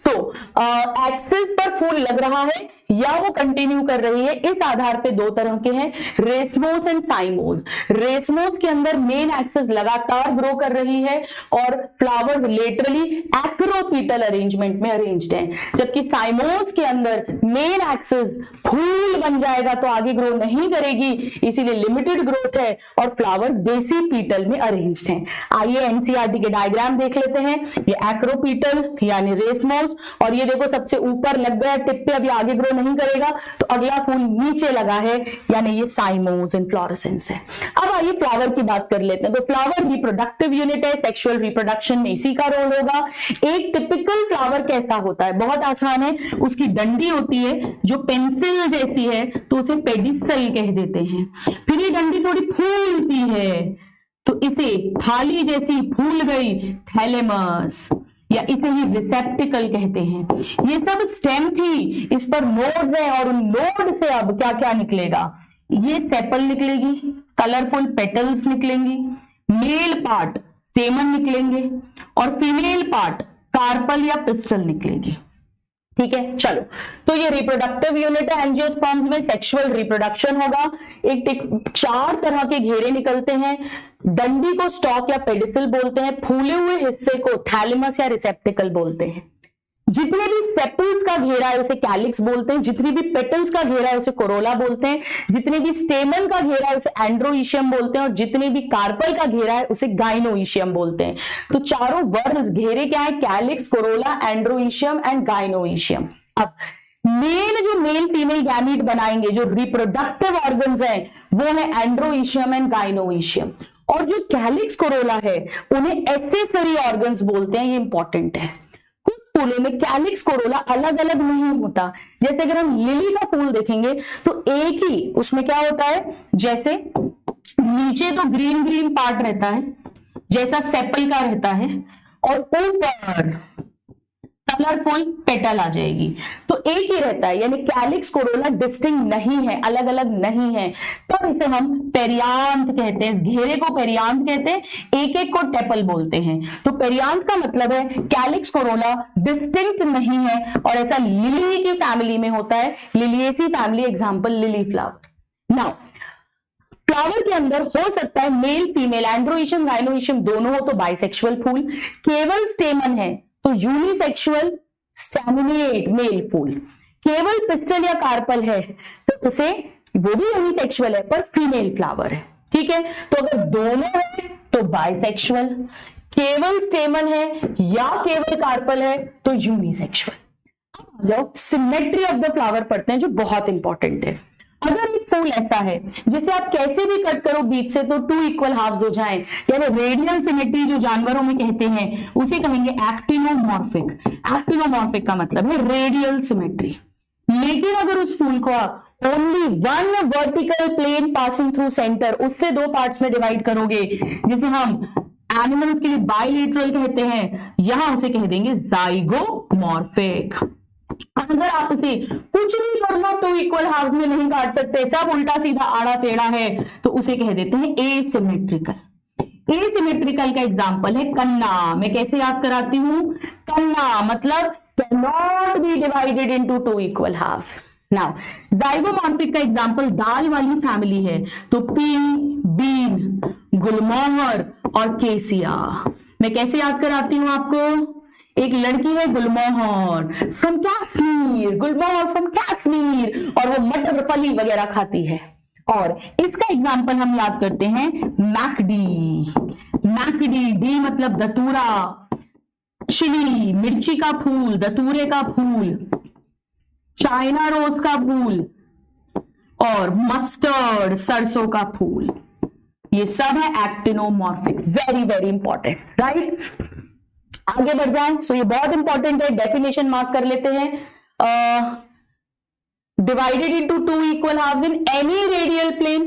एक्सिस पर फूल लग रहा है या वो कंटिन्यू कर रही है, इस आधार पे दो तरह के हैं, रेसमोस एंड साइमोस। रेसमोस के अंदर मेन एक्सिस लगातार ग्रो कर रही है और फ्लावर्स लेटरली एक्रोपीटल अरेंजमेंट में अरेंज्ड हैं, जबकि साइमोस के अंदर मेन एक्सिस फूल बन जाएगा तो आगे ग्रो नहीं करेगी, इसीलिए लिमिटेड ग्रोथ है और फ्लावर्स बेसिपीटल में अरेंज्ड हैं। आइए एनसीईआरटी के डायग्राम देख लेते हैं। ये एक्रोपीटल यानी रेसमोस, और ये देखो सबसे ऊपर लग गया टिप पे, अभी आगे ग्रो नहीं करेगा तो अगला फूल नीचे लगा है, यानी ये साइमोस इनफ्लोरेसेंस है। अब आइए फ्लावर की बात कर लेते हैं। तो फ्लावर रिप्रोडक्टिव यूनिट है, सेक्सुअल रिप्रोडक्शन में इसी का रोल होगा। एक टिपिकल फ्लावर कैसा होता है? बहुत आसान है, उसकी डंडी होती है जो पेंसिल जैसी है तो उसे पेडिस्टल कह देते हैं। फिर ये डंडी थोड़ी फूलती है तो इसे थाली जैसी फूल गई, थैलेमस, या इसे ही रिसेप्टिकल कहते हैं। ये सब स्टेम थी, इस पर नोड्स है और उन नोड से अब क्या क्या निकलेगा? ये सेपल निकलेगी, कलरफुल पेटल्स निकलेंगी, मेल पार्ट स्टेमन निकलेंगे और फीमेल पार्ट कार्पल या पिस्टल निकलेगी। ठीक है, चलो, तो ये रिप्रोडक्टिव यूनिट है। एंजियोस्पर्म्स में सेक्सुअल रिप्रोडक्शन होगा। एक चार तरह के घेरे निकलते हैं। डंडी को स्टॉक या पेडिसल बोलते हैं, फूले हुए हिस्से को थैलेमस या रिसेप्टिकल बोलते हैं। जितने भी सेपल्स का घेरा है उसे कैलिक्स बोलते हैं, जितनी भी पेटल्स का घेरा है उसे कोरोला बोलते हैं, जितने भी स्टेमन का घेरा है उसे एंड्रोइशियम बोलते हैं और जितने भी कार्पल का घेरा है उसे गाइनोइशियम बोलते हैं। तो चारों वर्ड्स घेरे क्या है? Calyx, corolla, androecium and gynoecium. अब मेन जो मेल फीमेल गैमीट बनाएंगे, जो रिप्रोडक्टिव ऑर्गन्स हैं, वो है एंड्रोइशियम एंड गाइनोइशियम। और जो कैलिक्स कोरोला है उन्हें एक्सेसरी ऑर्गन्स बोलते हैं। ये इंपॉर्टेंट है। कुछ फूलों में कैलिक्स कोरोला अलग अलग नहीं होता। जैसे अगर हम लिली का फूल देखेंगे तो एक ही उसमें क्या होता है, जैसे नीचे तो ग्रीन ग्रीन पार्ट रहता है जैसा सेपल का रहता है, और ऊपर कलरफुल पेटल आ जाएगी, तो एक ही रहता है। यानी कैलिक्स कोरोला डिस्टिंक्ट नहीं है, अलग अलग नहीं है। तब इसे हम पेरियांथ कहते हैं। इस घेरे को पेरियांथ कहते हैं, एक एक को टेपल बोलते हैं। तो पेरियांथ का मतलब है कैलिक्स कोरोला डिस्टिंक्ट नहीं है, और ऐसा लिली की फैमिली में होता है, Liliaceae family, example lily flower. Now flower के अंदर हो सकता है मेल फीमेल, एंड्रोइशियम गाइनोइशियम दोनों हो तो बाइसेक्सुअल फूल, केवल स्टेमन है तो यूनिसेक्सुअल स्टैमिनेट मेल फूल, केवल पिस्टल या कार्पल है तो उसे वो भी यूनिसेक्सुअल है पर फीमेल फ्लावर है। ठीक है, तो अगर दोनों है तो बाइसेक्सुअल, केवल स्टेमन है या केवल कार्पल है तो यूनिसेक्सुअल। जाओ सिमेट्री ऑफ द फ्लावर पढ़ते हैं जो बहुत इंपॉर्टेंट है। अगर एक फूल ऐसा है जिसे आप कैसे भी कट करो बीच से तो 2 इक्वल हाफ्स हो जाएं, यानी रेडियल सिमेट्री जो जानवरों में कहते हैं उसे कहेंगे एक्टिनोमॉर्फिक। एक्टिनोमॉर्फिक का मतलब है रेडियल सिमेट्री। लेकिन अगर उस फूल को only 1 vertical plane passing through centre, उससे 2 पार्ट्स में डिवाइड करोगे, जिसे हम एनिमल्स के लिए बाइलेटरल कहते हैं, यहां उसे कह देंगे जाइगोमॉर्फिक। अगर आप उसे कुछ भी कर लो 2 इक्वल हाफ्स में नहीं काट सकते, सब उल्टा सीधा आड़ा टेढ़ा है, तो उसे कह देते हैं एसिमेट्रिकल। एसिमेट्रिकल का एग्जांपल है कन्ना। मैं कैसे याद कराती हूं, कन्ना मतलब cannot be divided into 2 equal halves। Now zygomorphic का एग्जांपल दाल वाली फैमिली है तो पी, बीन, गुलमोहर और केसिया। मैं कैसे याद कराती हूं आपको, एक लड़की है गुलमोहर फ्रॉम कश्मीर, गुलमोहर फ्रॉम कश्मीर, और वो मटर फली वगैरह खाती है। और इसका एग्जांपल हम याद करते हैं मैकडी। मैकडी, डी मतलब दतूरा, चिली मिर्ची का फूल, दतूरे का फूल, चाइना रोज का फूल, और मस्टर्ड सरसों का फूल। ये सब है actinomorphic. Very very important, right. आगे बढ़ जाएं। सो ये बहुत इंपॉर्टेंट है, डेफिनेशन मार्क कर लेते हैं। Divided into 2 equal halves in any radial plane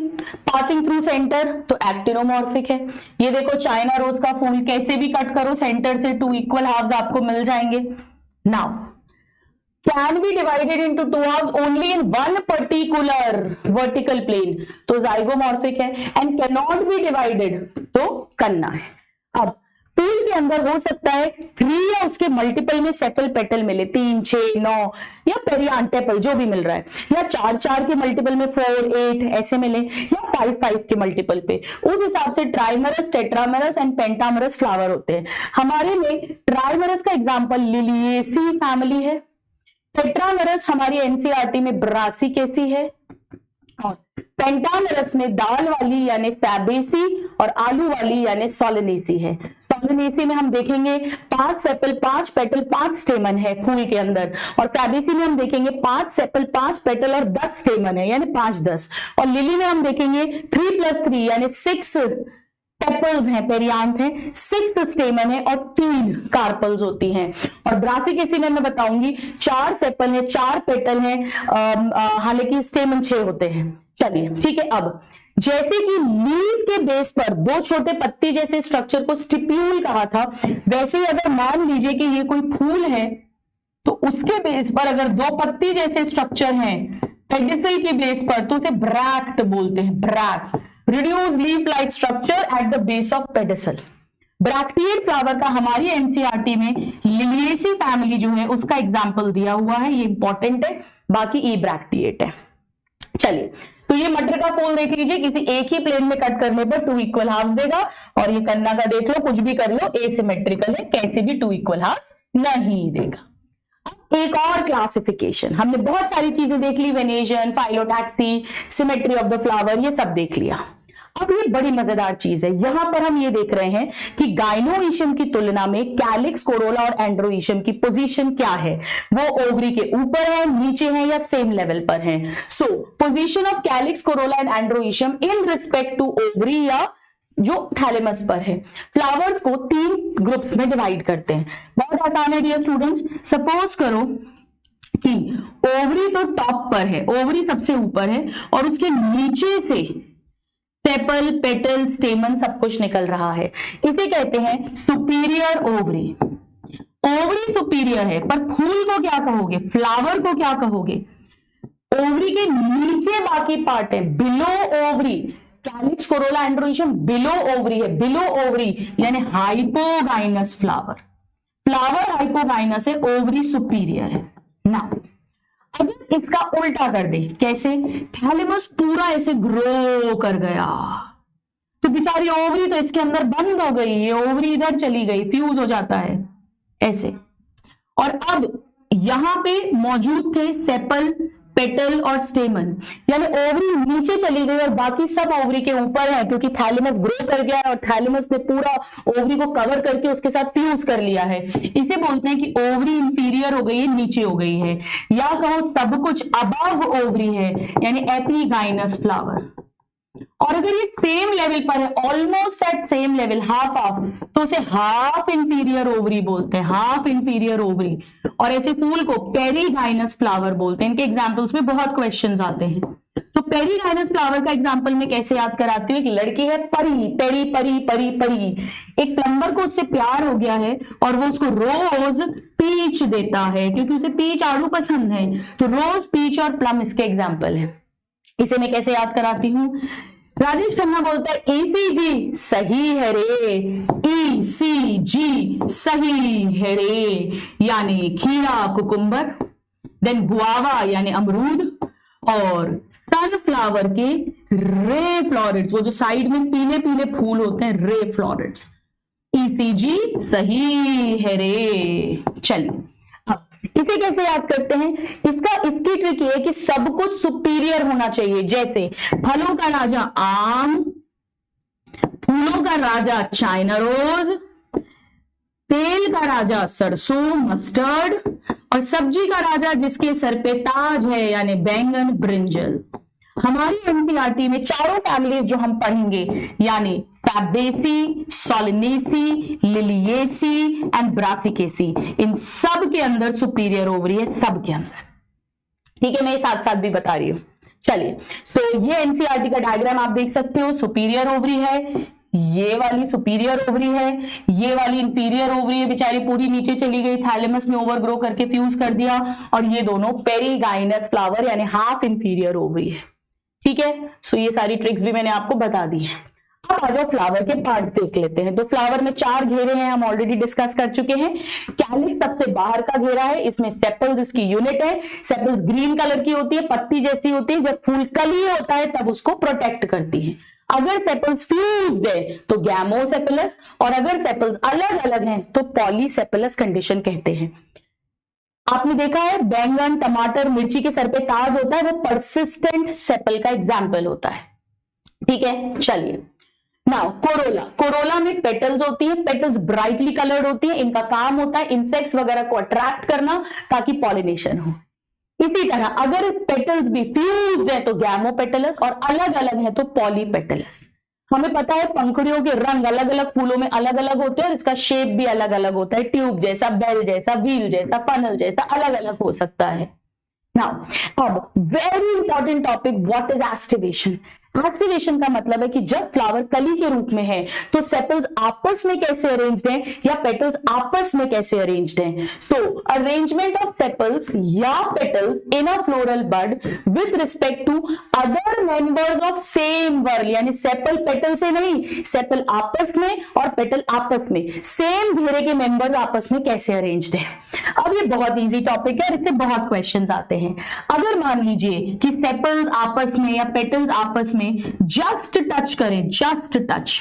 passing through centre तो एक्टिनोमॉर्फिक है। ये देखो चाइना रोज का फूल, कैसे भी कट करो सेंटर से 2 इक्वल हाफ्स आपको मिल जाएंगे। Now can be divided into 2 halves only in 1 particular vertical plane तो जाइगोमॉर्फिक है, and can not be divided तो कन्ना है। अब फूल के अंदर हो सकता है 3 या उसके मल्टीपल में सेपल पेटल मिले, 3, 6, 9 या पेरियांथ टेपल जो भी मिल रहा है, या 4 के मल्टीपल में 4, 8 ऐसे मिले, या 5 के मल्टीपल पे। उस हिसाब से ट्राइमरस, टेट्रामरस एंड पेंटामरस फ्लावर होते हैं। हमारे में ट्राइमरस का एग्जांपल लिलिएसी फैमिली है, टेट्रामरस हमारी एनसीईआरटी में ब्रासिकेसी है, और पेंटामरस में दाल वाली यानी फैबेसी और आलू वाली यानी सोलेनेसी है। सोलेनेसी में हम देखेंगे 5 सेपल 5 पेटल 5 स्टेमन है फूल के अंदर, और फैबेसी में हम देखेंगे 5 सेपल 5 पेटल और 10 स्टेमन है यानी 5-10, और लिली में हम देखेंगे 3+3 यानी 6 पेपल्स हैं, पेरियांथ हैं, 6 स्टेमन है और 3 कार्पल्स होती हैं। और ब्रासिकेसी में मैं बताऊंगी 4 सेपल है, 4 पेटल है, हालांकि स्टेमन 6 होते हैं। चलिए ठीक है। अब जैसे कि लीफ के बेस पर 2 छोटे पत्ती जैसे स्ट्रक्चर को स्टिप्यूल कहा था, वैसे ही अगर मान लीजिए कि ये कोई फूल है तो उसके बेस पर अगर 2 पत्ती जैसे स्ट्रक्चर हैं पेडिसल के बेस पर तो उसे ब्रैक्ट बोलते हैं। Bract, reduce leaf like structure at the base of pedicel. Bracteate flower का हमारी एनसीईआरटी में लिलिएसी फैमिली जो है उसका एग्जांपल दिया हुआ है, ये इंपॉर्टेंट है, बाकी ई ब्रैक्टिएट है। चलिए, तो ये मटर का फूल देख लीजिए, किसी एक ही प्लेन में कट करने पर 2 इक्वल हाफ्स देगा, और ये कन्ना का देख लो, कुछ भी कर लो एसिमेट्रिकल है, कैसे भी 2 इक्वल हाफ्स नहीं देगा। एक और क्लासिफिकेशन, हमने बहुत सारी चीजें देख ली, venation, phyllotaxy, symmetry of the flower, ये सब देख लिया। अब ये बड़ी मजेदार चीज है, यहां पर हम ये देख रहे हैं कि गाइनोईशियम की तुलना में कैलिक्स, कोरोला और एंड्रोईशियम की पोजीशन क्या है, वो ओवरी के ऊपर है, नीचे है या सेम लेवल पर है। So position of calyx, corolla and androecium in respect to ovary या जो थैलेमस पर है। फ्लावर्स को 3 ग्रुप्स में डिवाइड करते हैं, बहुत आसान है डियर स्टूडेंट्स। सपोज करो कि ओवरी तो टॉप पर है, ओवरी सबसे ऊपर है और उसके नीचे से सेपल, पेटल, स्टेमन सब कुछ निकल रहा है, इसे कहते हैं सुपीरियर ओवरी। ओवरी सुपीरियर है, पर फूल को क्या कहोगे, फ्लावर को क्या कहोगे? ओवरी के नीचे बाकी पार्ट है, below ovary. Calyx, corolla, androecium below ovary है, बिलो ओवरी यानी हाइपोगाइनस फ्लावर। फ्लावर हाइपोगाइनस है, ओवरी सुपीरियर है ना। अगर इसका उल्टा कर दे, कैसे? थैलेमस पूरा ऐसे ग्रो कर गया तो बेचारी ओवरी तो इसके अंदर बंद हो गई, ये ओवरी इधर चली गई, फ्यूज हो जाता है ऐसे। और अब यहां पे मौजूद थे सेपल, पेटल और स्टेमन, यानी ओवरी नीचे चली गई और बाकी सब ओवरी के ऊपर है, क्योंकि थैलेमस ग्रो कर गया है और थैलेमस ने पूरा ओवरी को कवर करके उसके साथ फ्यूज कर लिया है। इसे बोलते हैं कि ओवरी इंफीरियर हो गई है, नीचे हो गई है, या कहो सब कुछ अबव ओवरी है, यानी एपीगाइनस फ्लावर। और अगर ये सेम लेवल पर है, almost at same level, half half, तो उसे हाफ इंफीरियर ओवरी बोलते हैं, हाफ इंफीरियर ओवरी। और ऐसे फूल को पेरीगाइनस फ्लावर बोलते हैं। इनके एग्जांपल्स में बहुत क्वेश्चंस आते हैं। तो पेरीगाइनस फ्लावर का एग्जांपल में कैसे याद कराती हूँ? एक लड़की है परी, पेरी परी परी परी, एक प्लम्बर को उससे प्यार हो गया है और वो उसको रोज पीच देता है, क्योंकि उसे पीच आलू पसंद है। तो रोज, पीच और प्लम इसके एग्जाम्पल है। इसे मैं कैसे याद कराती हूं? राजेश खन्ना बोलता है ECG सही है रे, ECG सही है रे, यानी खीरा, कुकुम्बर, देन गुआवा यानी अमरूद, और सनफ्लावर के रे फ्लोरेट्स, वो जो साइड में पीले पीले फूल होते हैं, रे फ्लोरेट्स। ECG सही है रे। चलिए इसे कैसे याद करते हैं? इसकी ट्रिक ये है कि सब कुछ सुपीरियर होना चाहिए। जैसे फलों का राजा आम, फूलों का राजा चाइना रोज, तेल का राजा सरसों, मस्टर्ड, और सब्जी का राजा जिसके सर पे ताज है यानी बैंगन, ब्रिंजल। हमारी एनसीईआरटी में चारों फैमिलीज जो हम पढ़ेंगे, यानी Fabaceae, Solanaceae, Liliaceae and Brassicaceae, इन सब के अंदर सुपीरियर ओवरी है, सब के अंदर। ठीक है, मैं साथ साथ भी बता रही हूं। चलिए, सो ये एनसीईआरटी का डायग्राम आप देख सकते हो। सुपीरियर ओवरी है, ये वाली सुपीरियर ओवरी है, ये वाली इंफीरियर ओवरी है, बेचारी पूरी नीचे चली गई, थैलेमस ने ओवरग्रो करके फ्यूज कर दिया, और ये दोनों पेरीगाइनस फ्लावर यानी हाफ इंफीरियर ओवरी है। ठीक है, सो ये सारी ट्रिक्स भी मैंने आपको बता दी है। अब आ जाओ फ्लावर के पार्ट्स देख लेते हैं। तो फ्लावर में 4 घेरे हैं, हम ऑलरेडी डिस्कस कर चुके हैं। कैलिक्स सबसे बाहर का घेरा है, इसमें सेपल्स इसकी यूनिट है। सेपल्स ग्रीन कलर की होती है, पत्ती जैसी होती है, जब फूल कली होता है तब उसको प्रोटेक्ट करती है। अगर सेपल्स फ्यूज्ड है तो गैमोसेपलस, और अगर सेपल्स अलग अलग हैं तो पॉलीसेपलस कंडीशन कहते हैं। आपने देखा है बैंगन, टमाटर, मिर्ची के सर पे ताज होता है, वो परसिस्टेंट सेपल का एग्जाम्पल होता है। ठीक है, चलिए नाउ कोरोला। कोरोला में पेटल्स होती है, पेटल्स ब्राइटली कलर्ड होती है, इनका काम होता है इंसेक्ट्स वगैरह को अट्रैक्ट करना ताकि पॉलिनेशन हो। इसी तरह अगर पेटल्स भी फ्यूज्ड है तो गैमोपेटलस, और अलग अलग है तो पॉलीपेटलस। हमें पता है पंखुड़ियों के रंग अलग अलग फूलों में अलग अलग होते हैं और इसका शेप भी अलग अलग होता है, ट्यूब जैसा, बेल जैसा, व्हील जैसा, फनल जैसा, अलग अलग हो सकता है। नाउ अब very important topic, what is aestivation. Aestivation का मतलब है कि जब फ्लावर कली के रूप में है तो सेपल्स आपस में कैसे अरेंज्ड हैं या पेटल्स आपस में कैसे अरेंज्ड हैं। सो अरेंजमेंट ऑफ सेपल्स या petals in a floral bud with respect to other members of same whorl, यानी सेपल पेटल से नहीं, सेपल आपस में और पेटल आपस में, सेम घेरे के मेंबर्स आपस में कैसे अरेंज्ड है। अब ये बहुत इजी टॉपिक है और इससे बहुत क्वेश्चंस आते हैं। अगर मान लीजिए कि सेपल्स आपस में या पेटल्स आपस में जस्ट टच करें, जस्ट टच,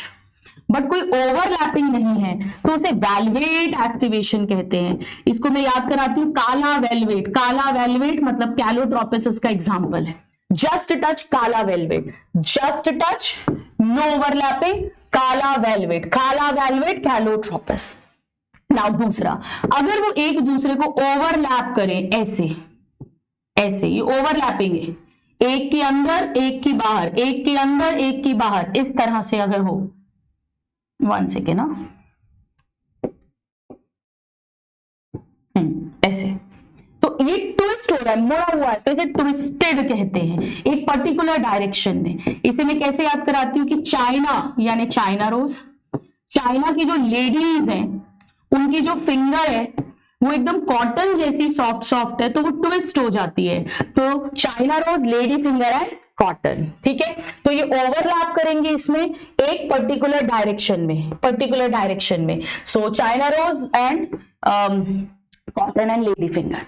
बट कोई ओवरलैपिंग नहीं है, तो उसे वेलवेट एस्टिवेशन कहते हैं। इसको मैं याद कराती हूँ, काला वेलवेट। काला वेलवेट मतलब कैलोट्रोपिस का एग्जांपल है। जस्ट टच, काला velvet. Just touch no overlapping, काला वेलवेट, काला वेलवेट कैलोट्रोपस। नाउ दूसरा, अगर वो एक दूसरे को ओवरलैप करें, ऐसे ऐसे, ये ओवरलैपिंग है, एक के अंदर एक की बाहर, एक के अंदर एक की बाहर, इस तरह से अगर हो, 1 सेकेंड ना, ऐसे, तो ये ट्विस्ट हो रहा है, मुड़ा हुआ है, तो इसे ट्विस्टेड कहते हैं, एक पर्टिकुलर डायरेक्शन में। इसे मैं कैसे याद कराती हूँ कि चाइना यानी चाइना रोज, चाइना की जो लेडीज हैं उनकी जो फिंगर है वो एकदम कॉटन जैसी सॉफ्ट सॉफ्ट है, तो वो ट्विस्ट हो जाती है, तो चाइना रोज लेडी फिंगर है कॉटन, ठीक है। तो ये ओवरलैप करेंगे इसमें एक पर्टिकुलर डायरेक्शन में, so China rose and cotton and lady finger.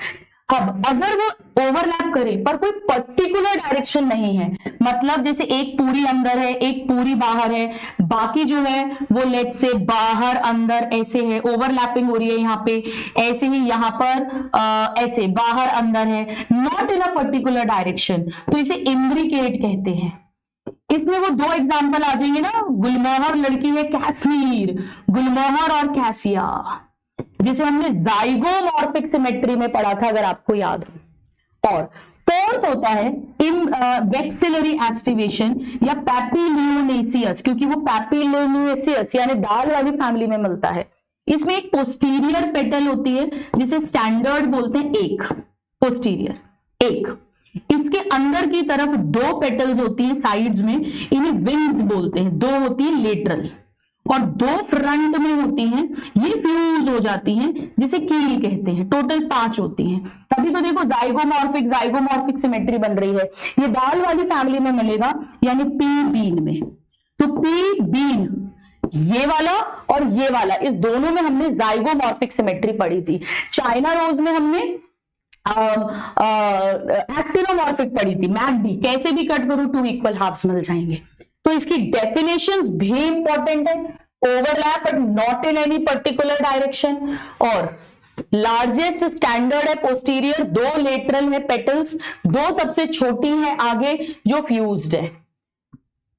अब अगर वो ओवरलैप करे पर कोई पर्टिकुलर डायरेक्शन नहीं है, मतलब जैसे एक पूरी अंदर है एक पूरी बाहर है, बाकी जो है वो लेट्स से बाहर अंदर ऐसे है, ओवरलैपिंग हो रही है यहाँ पे, ऐसे ही यहाँ पर ऐसे बाहर अंदर है, not in a particular direction, तो इसे इम्ब्रिकेट कहते हैं। इसमें वो 2 एग्जाम्पल आ जाएंगे ना, गुलमोहर लड़की है कैश्मीर, गुलमोहर और कैसिया, जिसे हमने जाइगोमॉर्फिक सिमेट्री में पढ़ा था अगर आपको याद हो। और फोर्थ होता है वेक्सिलरी एस्टिवेशन या पैपिलियोनेसियस, क्योंकि वो पैपिलियोनेसियस यानी दाल वाली फैमिली में मिलता है। इसमें एक पोस्टीरियर पेटल होती है जिसे स्टैंडर्ड बोलते हैं, एक पोस्टीरियर, एक इसके अंदर की तरफ 2 पेटल्स होती हैं साइड्स में, इन्हें विंग्स बोलते हैं, 2 होती है लेटरल और 2 फ्रंट में होती हैं, ये फ्यूज हो जाती हैं जिसे कील कहते हैं, टोटल 5 होती हैं। तभी तो देखो जाइगोमॉर्फिक सिमेट्री बन रही है, ये दाल वाली फैमिली में मिलेगा यानी पी बीन में। तो पी बीन ये वाला और ये वाला, इस दोनों में हमने जाइगोमॉर्फिक सिमेट्री पढ़ी थी। चाइना रोज में हमने एक्टिनोमॉर्फिक पढ़ी थी, मैकडी, कैसे भी कट करो 2 इक्वल हाफ्स मिल जाएंगे। तो इसकी डेफिनेशंस भी इंपॉर्टेंट है, overlap but not in any particular direction, और लार्जेस्ट स्टैंडर्ड है पोस्टीरियर, 2 लेटरल है पेटल्स, 2 सबसे छोटी है आगे जो फ्यूज्ड है,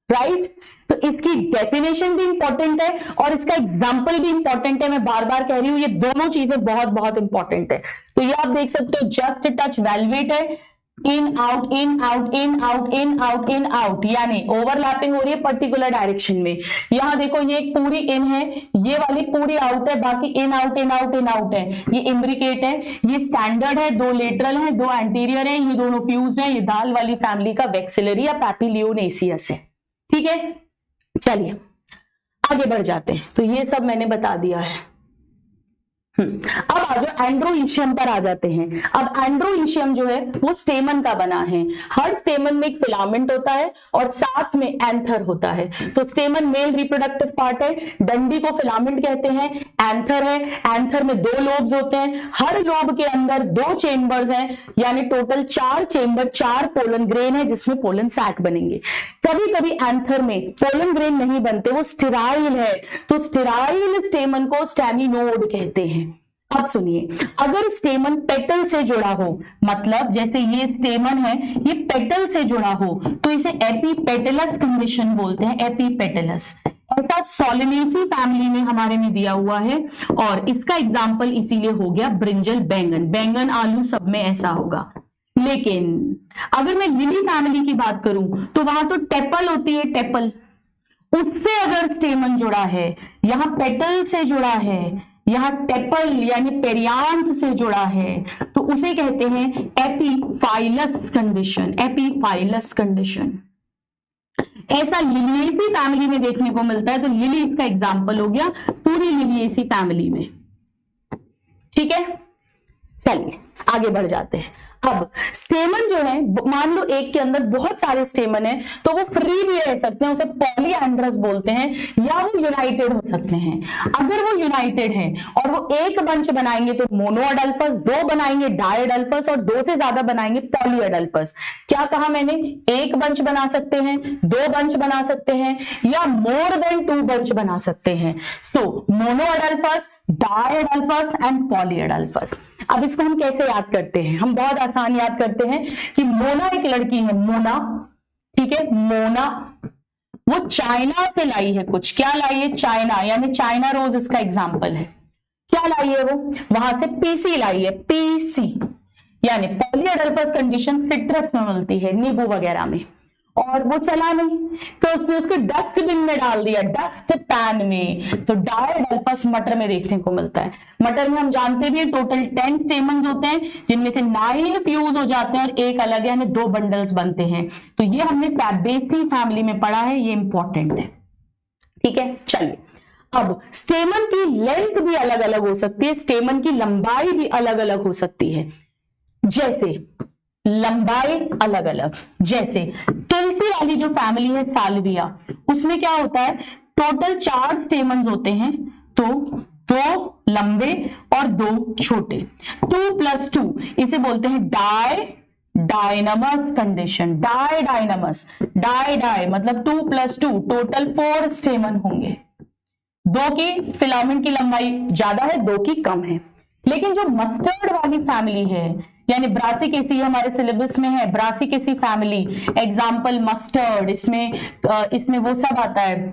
राइट। तो इसकी डेफिनेशन भी इंपॉर्टेंट है और इसका एग्जाम्पल भी इंपॉर्टेंट है। मैं बार बार कह रही हूं ये दोनों चीजें बहुत बहुत इंपॉर्टेंट है। तो ये आप देख सकते हो, जस्ट टच वेलवेट है, in out in out in out in out in out, यानी ओवरलैपिंग हो रही है पर्टिकुलर डायरेक्शन में। यहां देखो ये एक पूरी इन है, ये वाली पूरी आउट है, बाकी in out in out in out है, ये इम्ब्रिकेट है, ये स्टैंडर्ड है, 2 लेटरल है 2 एंटीरियर है, ये दोनों फ्यूज्ड है, ये दाल वाली फैमिली का वेक्सिलरी या पैपिलियोनेसियस है, ठीक है। चलिए आगे बढ़ जाते हैं। तो ये सब मैंने बता दिया है। अब आ जाओ एंड्रोइशियम पर आ जाते हैं। अब एंड्रोइशियम जो है वो स्टेमन का बना है, हर स्टेमन में एक फिलामेंट होता है और साथ में एंथर होता है। तो स्टेमन मेल रिप्रोडक्टिव पार्ट है, डंडी को फिलामेंट कहते हैं, एंथर है, एंथर में 2 लोब्स होते हैं, हर लोब के अंदर 2 चेंबर्स हैं, यानी टोटल 4 चेंबर, 4 पोलन ग्रेन है जिसमें पोलन सैक बनेंगे। कभी कभी एंथर में पोलन ग्रेन नहीं बनते, वो स्टेराइल है, तो स्टेराइल स्टेमन को स्टेमिनोड कहते हैं। अब सुनिए, अगर स्टेमन पेटल से जुड़ा हो, मतलब जैसे ये स्टेमन है ये पेटल से जुड़ा हो, तो इसे एपीपेटलस कंडीशन बोलते हैं, एपीपेटलस। ऐसा सोलेनेसी फैमिली में हमारे में दिया हुआ है और इसका एग्जाम्पल इसीलिए हो गया ब्रिंजल, बैंगन, बैंगन आलू सब में ऐसा होगा। लेकिन अगर मैं लिली फैमिली की बात करूं तो वहां तो टेपल होती है, टेपल, उससे अगर स्टेमन जुड़ा है, यहां पेटल से जुड़ा है, यहां टेपल यानी पेरियांथ से जुड़ा है, तो उसे कहते हैं एपीफाइलस कंडीशन, एपीफाइलस कंडीशन। ऐसा लिलिएसी फैमिली में देखने को मिलता है, तो लिली इसका एग्जाम्पल हो गया पूरी लिलिएसी फैमिली में, ठीक है। चलिए आगे बढ़ जाते हैं। अब स्टेमन जो है, मान लो एक के अंदर बहुत सारे स्टेमन है तो वो फ्री भी रह सकते हैं, उसे पॉलीएंड्रस बोलते हैं, या वो यूनाइटेड हो सकते हैं। अगर वो यूनाइटेड है और वो एक बंच बनाएंगे तो मोनोअडल्फस, 2 बनाएंगे डायअडल्फस और 2 से ज्यादा बनाएंगे पॉलीअडल्फस। क्या कहा मैंने, एक बंच बना सकते हैं, 2 बंच बना सकते हैं, या मोर देन 2 बंच बना सकते हैं। सो मोनोअडल्फस, डायअडल्फस एंड पॉलीअडल्फस। अब इसको हम कैसे याद करते हैं, हम बहुत आसान याद करते हैं कि मोना एक लड़की है, मोना, ठीक है, मोना, वो चाइना से लाई है कुछ। क्या लाई है? चाइना, यानी चाइना रोज इसका एग्जाम्पल है। क्या लाई है वो? वहां से पीसी लाई है, पीसी, यानी पॉलीअडल्फस कंडीशन सिट्रस में मिलती है, नींबू वगैरह में, और वो चला नहीं तो उसने उसको डस्टबिन में डाल दिया, डस्ट पैन में। तो डायडल्फस मटर में देखने को मिलता है। मटर में हम जानते भी टोटल 10 स्टेमन्स होते हैं, जिनमें से 9 फ्यूज हो जाते हैं और एक अलग है, यानी 2 बंडल्स बनते हैं। तो ये हमने फैबेसी फैमिली में पढ़ा है, ये इंपॉर्टेंट है। ठीक है, चलिए अब स्टेमन की लेंथ भी अलग अलग हो सकती है, स्टेमन की लंबाई भी अलग अलग हो सकती है। जैसे लंबाई अलग अलग, जैसे तुलसी वाली जो फैमिली है साल्विया, उसमें क्या होता है, टोटल 4 स्टेमन्स होते हैं, तो 2 लंबे और 2 छोटे, 2 + 2, इसे बोलते हैं डायनामस कंडीशन। डायनामस, डाई मतलब 2 + 2, टोटल 4 स्टेमन होंगे। 2 की फिलामेंट की लंबाई ज्यादा है, 2 की कम है। लेकिन जो मस्टर्ड वाली फैमिली है, यानी ब्रासिकेसी हमारे सिलेबस में है, ब्रासिकेसी फैमिली, एग्जाम्पल मस्टर्ड, इसमें वो सब आता है,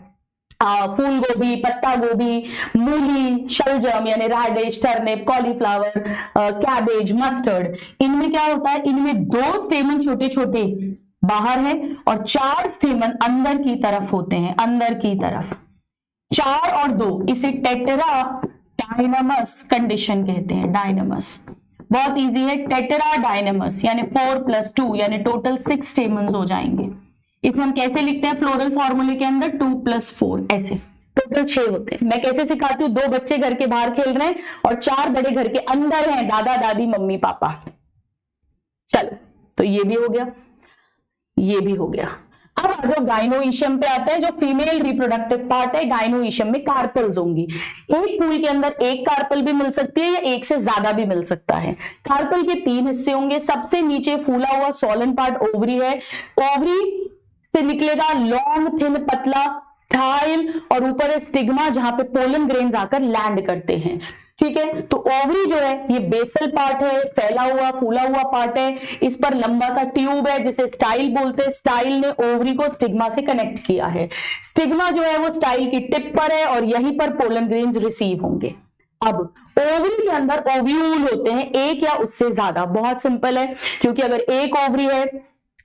फूल गोभी, पत्ता गोभी, मूली, शलजम यानी radish, turnip, cauliflower, cabbage, mustard, इनमें क्या होता है, इनमें 2 स्टेमन छोटे छोटे बाहर है और 4 स्टेमन अंदर की तरफ होते हैं, अंदर की तरफ 4 और 2, इसे टेट्रा डायनामस कंडीशन कहते हैं। डायनामस बहुत इजी है, टेट्रा डायनामस यानी 4 + 2 यानी टोटल 6 स्टेमन्स हो जाएंगे। इसे हम कैसे लिखते हैं फ्लोरल फॉर्मूले के अंदर, 2 + 4, ऐसे टोटल 6 होते हैं। मैं कैसे सिखाती हूँ, 2 बच्चे घर के बाहर खेल रहे हैं और 4 बड़े घर के अंदर हैं, दादा दादी मम्मी पापा। चलो, तो ये भी हो गया, ये भी हो गया। अब आ जाओ गाइनोइशियम पे आते हैं, जो फीमेल रिप्रोडक्टिव पार्ट है। गाइनोइशियम में कार्पल्स होंगी। एक फूल के अंदर एक कार्पल भी मिल सकती है या एक से ज्यादा भी मिल सकता है। कार्पल के 3 हिस्से होंगे। सबसे नीचे फूला हुआ सोलन पार्ट ओवरी है, ओवरी से निकलेगा लॉन्ग थिन पतला स्टाइल, और ऊपर है स्टिग्मा जहां पे पोलन ग्रेन्स आकर लैंड करते हैं। ठीक है, तो ओवरी जो है ये बेसल पार्ट है, फैला हुआ फूला हुआ पार्ट है। इस पर लंबा सा ट्यूब है जिसे स्टाइल बोलते हैं। स्टाइल ने ओवरी को स्टिग्मा से कनेक्ट किया है। स्टिग्मा जो है वो स्टाइल की टिप पर है और यहीं पर पोलन ग्रेन्स रिसीव होंगे। अब ओवरी के अंदर ओव्यूल होते हैं, एक या उससे ज्यादा। बहुत सिंपल है, क्योंकि अगर एक ओवरी है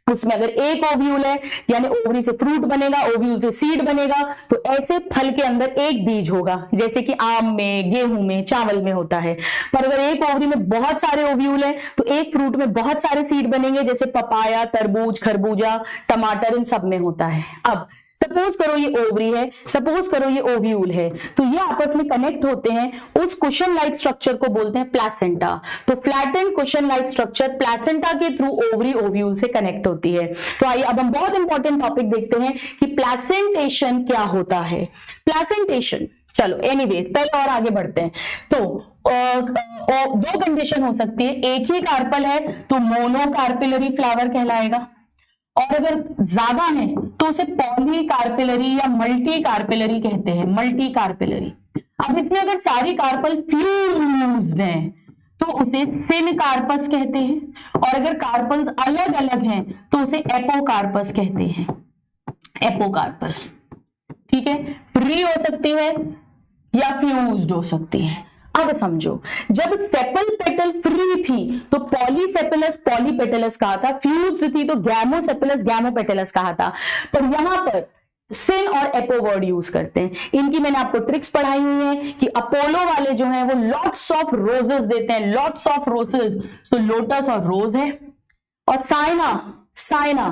उसमें अगर एक ओव्यूल है यानी ओवरी से फ्रूट बनेगा, ओव्यूल से सीड बनेगा। तो ऐसे फल के अंदर एक बीज होगा, जैसे कि आम में, गेहूं में, चावल में होता है। पर अगर एक ओवरी में बहुत सारे ओव्यूल है तो एक फ्रूट में बहुत सारे सीड बनेंगे, जैसे पपाया, तरबूज, खरबूजा, टमाटर, इन सब में होता है। अब सपोज करो ये ओवरी है, सपोज करो ये ओव्यूल है, तो ये आपस में कनेक्ट होते हैं। उस कुशन लाइक स्ट्रक्चर को बोलते हैं प्लेसेंटा। तो flattened cushion like structure placenta के थ्रू ओवरी ओव्यूल से कनेक्ट होती है। तो आइए अब हम बहुत इंपॉर्टेंट टॉपिक देखते हैं कि प्लेसेंटेशन क्या होता है। प्लेसेंटेशन, चलो एनीवेज पहले और आगे बढ़ते हैं। तो 2 कंडीशन हो सकती है। एक ही कार्पल है तो मोनोकार्पिलरी फ्लावर कहलाएगा, और अगर ज्यादा है तो उसे पॉलीकार्पिलरी या मल्टी कार्पिलरी कहते हैं। मल्टी कार्पिलरी। अब इसमें अगर सारी कार्पल फ्यूज्ड हैं तो उसे सिनकार्पस कहते हैं, और अगर कार्पल्स अलग अलग हैं तो उसे एपोकार्पस कहते हैं। एपोकार्पस, ठीक है। फ्री हो सकती है या फ्यूज्ड हो सकती है। अब समझो, जब सेपल पेटल फ्री थी तो पॉलीसेपेलस पॉलीपेटलस कहा था, फ्यूज्ड थी तो गैमोसेपेलस गैमोपेटलस कहा था। पर यहां पर सिन और एपो वर्ड यूज करते हैं। इनकी मैंने आपको ट्रिक्स पढ़ाई हुई है कि अपोलो वाले जो हैं वो लॉट्स ऑफ रोजेस देते हैं, lots of roses. So lotus और रोज है। और साइना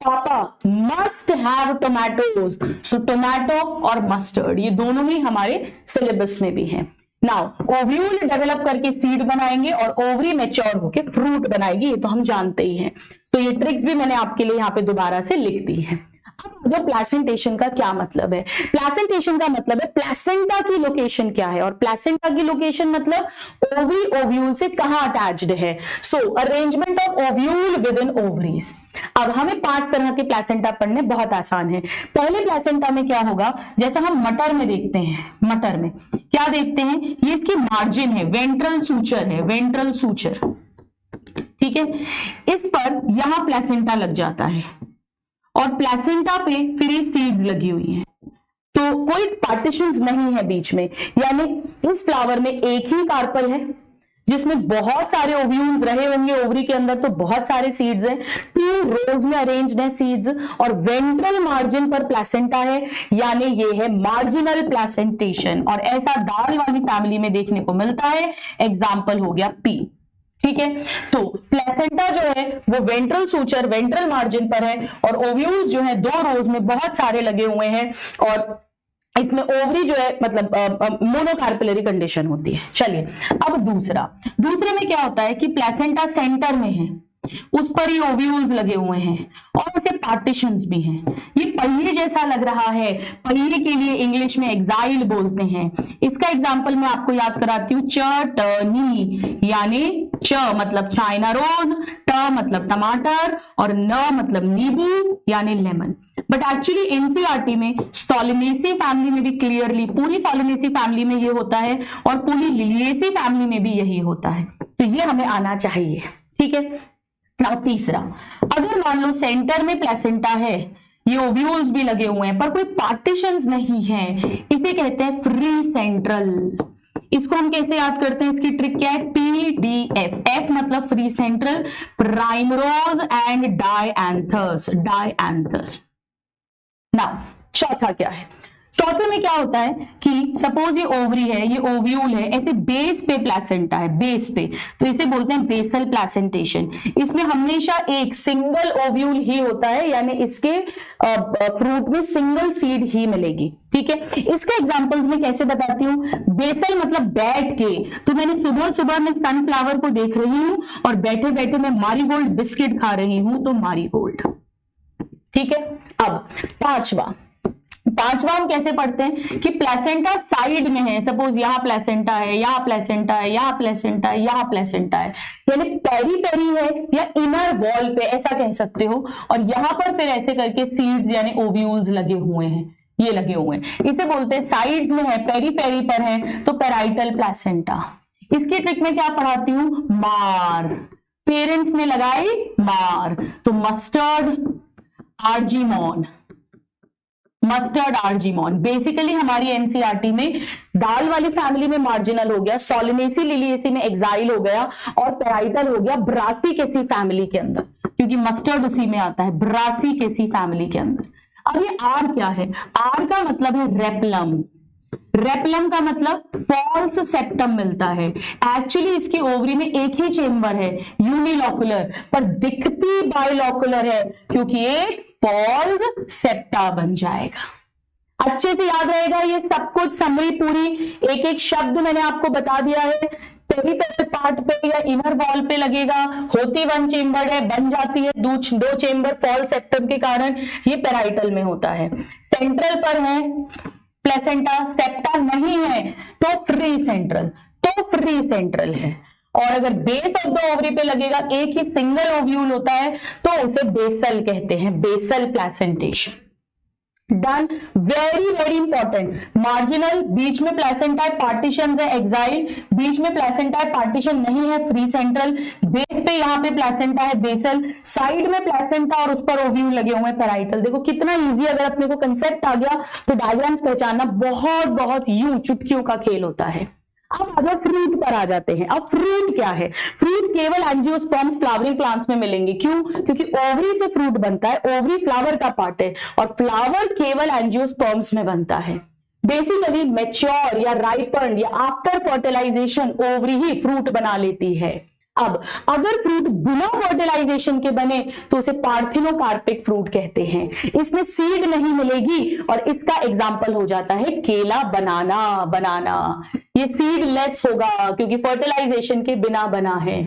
पापा must have tomatoes, so tomato और मस्टर्ड ये दोनों ही हमारे सिलेबस में भी हैं। नाउ ओव्यूल डेवलप करके सीड बनाएंगे और ओवरी मैच्योर होके फ्रूट बनाएगी, ये तो हम जानते ही हैं। तो ये ट्रिक्स भी मैंने आपके लिए यहाँ पे दोबारा से लिख दी है। अब प्लेसेंटेशन का क्या मतलब है? प्लेसेंटेशन का मतलब है प्लेसेंटा की लोकेशन क्या है, और प्लेसेंटा की लोकेशन मतलब ओवरी ओव्यूल से कहां अटैच्ड है। So arrangement of ovule within ovaries. अब हमें 5 तरह के प्लेसेंटा पढ़ने बहुत आसान है। पहले प्लेसेंटा में क्या होगा, जैसा हम मटर में देखते हैं, मटर में क्या देखते हैं, ये इसकी मार्जिन है, वेंट्रल सूचर है, वेंट्रल सूचर, ठीक है। इस पर यहां प्लेसेंटा लग जाता है और प्लेसेंटा पे फिर ये सीड्स लगी हुई हैं, तो कोई पार्टीशंस नहीं है बीच में, यानी इस फ्लावर में एक ही कार्पल है जिसमें बहुत सारे ओव्यूल्स रहे होंगे ओवरी के अंदर, तो बहुत सारे सीड्स हैं, 2 रोज में अरेंज्ड है सीड्स, और वेंट्रल मार्जिन पर प्लेसेंटा है, यानी ये है मार्जिनल प्लेसेंटेशन, और ऐसा दाल वाली फैमिली में देखने को मिलता है। एग्जाम्पल हो गया पी। ठीक है, तो प्लेसेंटा जो है वो वेंट्रल सूचर वेंट्रल मार्जिन पर है, और ओव्यूल्स जो है 2 रोज में बहुत सारे लगे हुए हैं, और इसमें ओवरी जो है मतलब मोनोकार्पिलरी कंडीशन होती है। चलिए अब दूसरे में क्या होता है कि प्लेसेंटा सेंटर में है, उस पर ही ओव्यूल्स लगे हुए हैं और उसे पार्टीशंस भी हैं। ये पहिए जैसा लग रहा है, पहिए के लिए इंग्लिश में एक्साइल बोलते हैं। इसका एग्जांपल मैं आपको याद कराती हूँ, चटनी, यानी च मतलब चाइना रोज, ट मतलब टमाटर, और न मतलब नींबू यानी लेमन। बट एक्चुअली एनसीईआरटी में सोलेनेसी फैमिली में भी क्लियरली, पूरी सोलेनेसी फैमिली में ये होता है और पूरी लिलिएसी फैमिली में भी यही होता है, तो ये हमें आना चाहिए। ठीक है, नाउ तीसरा, अगर मान लो सेंटर में प्लेसेंटा है, ये ओव्यूल्स भी लगे हुए हैं पर कोई पार्टीशंस नहीं है, इसे कहते हैं फ्री सेंट्रल। इसको हम कैसे याद करते हैं, इसकी ट्रिक क्या है, पीडीएफ। एफ मतलब free central, primrose and dianthus, dianthus. Now चौथा क्या है, चौथे में क्या होता है कि सपोज ये ओवरी है, ये ओव्यूल है, ऐसे बेस पे प्लेसेंटा है, बेस पे, तो इसे बोलते हैं बेसल प्लेसेंटेशन। इसमें हमेशा एक सिंगल ओव्यूल ही होता है, यानी इसके फ्रूट में सिंगल सीड ही मिलेगी। ठीक है, इसका एग्जांपल्स में कैसे बताती हूँ, बेसल मतलब बैठ के, तो मैंने सुबह सुबह में सनफ्लावर को देख रही हूं और बैठे बैठे मैं मारीगोल्ड बिस्किट खा रही हूं, तो मारीगोल्ड। ठीक है, अब पांचवा हम कैसे पढ़ते हैं कि प्लेसेंटा साइड में है, सपोज यहां प्लेसेंटा है, यहां प्लेसेंटा है, यहां प्लेसेंटा है, यहां प्लेसेंटा है, यानी पेरी पेरी है या इनर वॉल पे ऐसा कह सकते हो, और यहां पर फिर ऐसे करके सीड्स यानी ओव्यूल्स लगे हुए हैं, ये लगे हुए हैं, इसे बोलते हैं साइड्स में है, पेरी पेरी पर है, तो पेराइटल प्लेसेंटा। इसकी ट्रिक में क्या पढ़ाती हूं, मार, पेरेंट्स ने लगाई मार, तो mustard Argemone, mustard Argemone. Basically हमारी एनसीईआरटी में दाल वाली फैमिली में मार्जिनल हो गया, सोलिनेसी लिलिएसी में एक्साइल हो गया, और पेराइटल हो गया ब्रासिकेसी फैमिली के अंदर, क्योंकि मस्टर्ड उसी में आता है, ब्रासिकेसी फैमिली के अंदर। अब ये आर क्या है, आर का मतलब है रेपलम, रेपलम का मतलब फॉल्स सेप्टम मिलता है। एक्चुअली इसकी ओवरी में एक ही चेम्बर है, यूनिलॉकुलर, पर दिखती बाइलॉकुलर है, क्योंकि एक फॉल्स सेप्टा बन जाएगा। अच्छे से याद रहेगा ये सब कुछ, समरी पूरी, एक एक शब्द मैंने आपको बता दिया है। पेरीपेटल पार्ट पे या इनर वॉल पे लगेगा, होती 1 चेम्बर है, बन जाती है 2 चेम्बर फॉल्स सेप्टम के कारण, ये पेराइटल में होता है। सेंट्रल पर है प्लेसेंटा, सेप्टा नहीं है तो फ्री सेंट्रल, तो फ्री सेंट्रल है। और अगर बेस ऑफ द ओवरी पे लगेगा, एक ही सिंगल ओव्यूल होता है, तो उसे बेसल कहते हैं, basal placentation. Done, very very important. Marginal, बीच में प्लेसेंटा है, पार्टीशन है, एक्साइल, बीच में प्लेसेंटा है, पार्टीशन नहीं है, फ्री सेंट्रल, बेस पे यहाँ पे प्लेसेंटा है, बेसल, साइड में प्लेसेंटा और उस पर ओव्यूल लगे हुए हैं, पेराइटल। देखो कितना इजी, अगर अपने को कंसेप्ट आ गया तो डायग्राम्स पहचानना बहुत बहुत यूं चुटकियों का खेल होता है। अब अगर फ्रूट पर आ जाते हैं, अब फ्रूट क्या है, फ्रूट केवल एंजियोस्पर्म्स फ्लावरिंग प्लांट्स में मिलेंगे। क्यों, क्योंकि ओवरी से फ्रूट बनता है, ओवरी फ्लावर का पार्ट है, और फ्लावर केवल एंजियोस्पर्म्स में बनता है। बेसिकली मैच्योर या राइपन या आफ्टर फर्टिलाइजेशन ओवरी ही फ्रूट बना लेती है। अब अगर फ्रूट बिना फर्टिलाइजेशन के बने तो उसे पार्थिनोकार्पिक फ्रूट कहते हैं, इसमें सीड नहीं मिलेगी, और इसका एग्जाम्पल हो जाता है केला, बनाना। ये सीड लेस होगा क्योंकि फर्टिलाइजेशन के बिना बना है।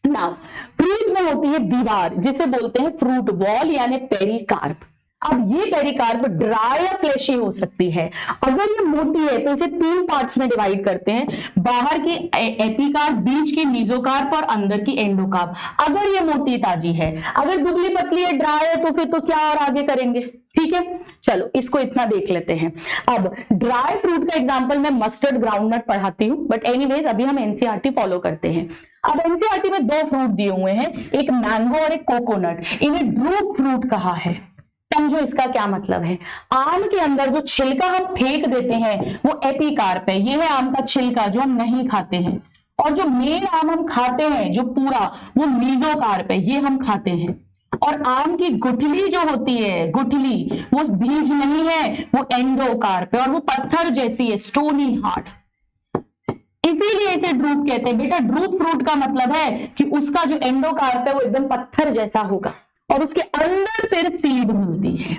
नाउ फ्रूट में होती है दीवार, जिसे बोलते हैं फ्रूट वॉल यानी पेरिकार्प। अब ये पेरिकार्प ड्राई या फ्लेशी हो सकती है। अगर ये मोटी है तो इसे 3 पार्ट्स में डिवाइड करते हैं, बाहर की एपिकार्प, बीच की मीजोकार्प और अंदर की एंडोकार्प। अगर ये मोटी ताजी है, अगर दुबली पतली है, ड्राई है, तो फिर तो क्या और आगे करेंगे। ठीक है, चलो इसको इतना देख लेते हैं। अब ड्राई फ्रूट का एग्जांपल मैं मस्टर्ड ग्राउंडनट पढ़ाती हूं, बट एनीवेज अभी हम एनसीईआरटी फॉलो करते हैं। अब एनसीईआरटी में 2 फ्रूट दिए हुए हैं, एक मैंगो और एक कोकोनट, इन्हें ड्रूप फ्रूट कहा है। समझो इसका क्या मतलब है। आम के अंदर जो छिलका हम फेंक देते हैं वो एपिकार्प है, ये है आम का छिलका जो हम नहीं खाते हैं। और जो मेन आम हम खाते हैं जो पूरा, वो मीजोकार्प है, ये हम खाते हैं। और आम की गुठली जो होती है, गुठली, वो बीज नहीं है, वो एंडोकार्प है और वो पत्थर जैसी है, स्टोनी हार्ड, इसीलिए इसे ड्रूप कहते हैं। बेटा ड्रूप फ्रूट का मतलब है कि उसका जो एंडोकार्प है वो एकदम पत्थर जैसा होगा और उसके अंदर फिर सीड मिलती है।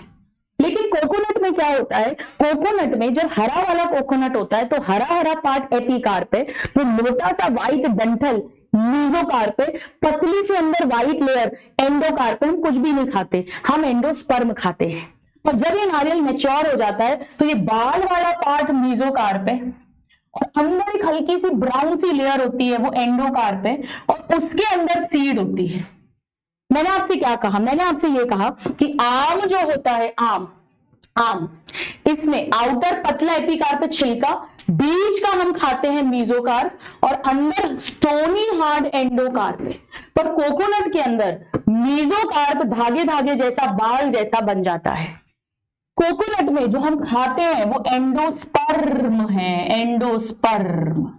लेकिन कोकोनट में क्या होता है, कोकोनट में जब हरा वाला कोकोनट होता है तो हरा हरा पार्ट एपिकार्प है, वो मोटा सा व्हाइट डंठल मीजोकार्प है, पतली से अंदर व्हाइट लेयर एंडोकार्प है। हम कुछ भी नहीं खाते, हम एंडोस्पर्म खाते हैं। और जब ये नारियल मैच्योर हो जाता है तो ये बाल वाला पार्ट मीजोकार्प है और अंदर एक हल्की सी ब्राउन सी लेयर होती है, वो एंडोकार्प है और उसके अंदर सीड होती है। मैंने आपसे क्या कहा, मैंने आपसे ये कहा कि आम जो होता है, आम इसमें आउटर पतला एपिकार्प छिलका, बीज का हम खाते हैं मीजोकार्प और अंदर स्टोनी हार्ड एंडोकार्प है। पर कोकोनट के अंदर मीजोकार्प धागे धागे जैसा, बाल जैसा बन जाता है। कोकोनट में जो हम खाते हैं वो एंडोस्पर्म है, एंडोस्पर्म।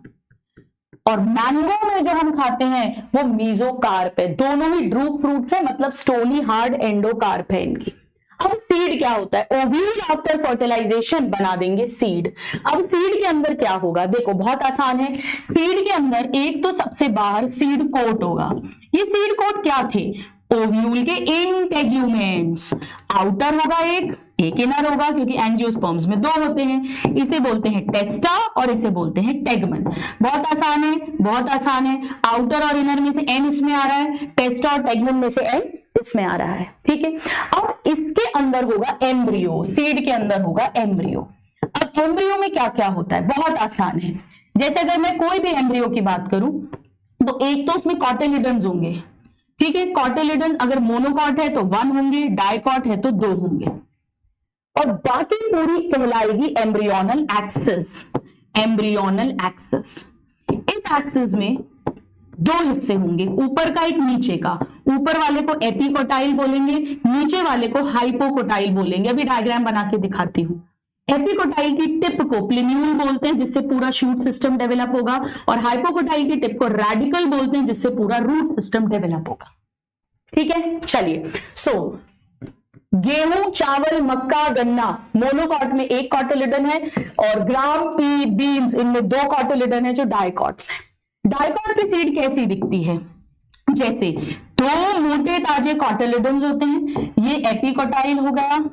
और मैंगो में जो हम खाते हैं वो मीजोकार्प है। दोनों ही ड्रूप फ्रूट्स है, मतलब स्टोनी हार्ड एंडोकार्प है इनकी। अब सीड क्या होता है, ओव्यूल आफ्टर फर्टिलाइजेशन बना देंगे सीड। अब सीड के अंदर क्या होगा, देखो बहुत आसान है। सीड के अंदर एक तो सबसे बाहर सीड कोट होगा। ये सीड कोट क्या थे, ओव्यूल के इंटेग्यूमेंट्स। आउटर होगा एक इनर होगा, क्योंकि एंजियोस्पर्म्स में दो होते हैं। इसे बोलते हैं टेस्टा और इसे बोलते हैं टेगमन। बहुत आसान है, बहुत आसान है। आउटर और इनर में से एन इसमें आ रहा है, टेस्टा और टेगमन में से एन इसमें आ रहा है, ठीक है। अब इसके अंदर होगा एम्ब्रियो, सीड के अंदर होगा एम्ब्रियो। अब एम्ब्रियो में क्या क्या होता है, बहुत आसान है। जैसे अगर मैं कोई भी एम्ब्रियो की बात करूं तो एक तो उसमें कॉटिलिडन्स होंगे, ठीक है। कॉटिलिडन्स अगर मोनोकॉट है तो 1 होंगे, डाइकॉट है तो 2 होंगे और बाकी पूरी कहलाएगी एम्ब्रियोनल एक्सिस। एम्ब्रियोनल एक्सिस, इस एक्सिस में 2 हिस्से होंगे, ऊपर का एक नीचे का। ऊपर वाले को एपिकोटाइल बोलेंगे, नीचे वाले को हाइपोकोटाइल बोलेंगे। अभी डायग्राम बना के दिखाती हूं। एपिकोटाइल की टिप को प्लिन्यूल बोलते हैं, जिससे पूरा शूट सिस्टम डेवलप होगा, और हाइपोकोटाइल की टिप को रेडिकल बोलते हैं, जिससे पूरा रूट सिस्टम डेवलप होगा, ठीक है। चलिए, सो गेहूं, चावल, मक्का, गन्ना, मोनोकॉट में एक कॉटिलिडन है और ग्राम, पी, बीन्स, इनमें 2 कॉटिलिडन है जो डाइकॉट्स है। डाइकॉट की सीड कैसी दिखती है, जैसे 2 मोटे ताजे कॉटिलिडन्स होते हैं, ये एपिकोटाइल हो गया,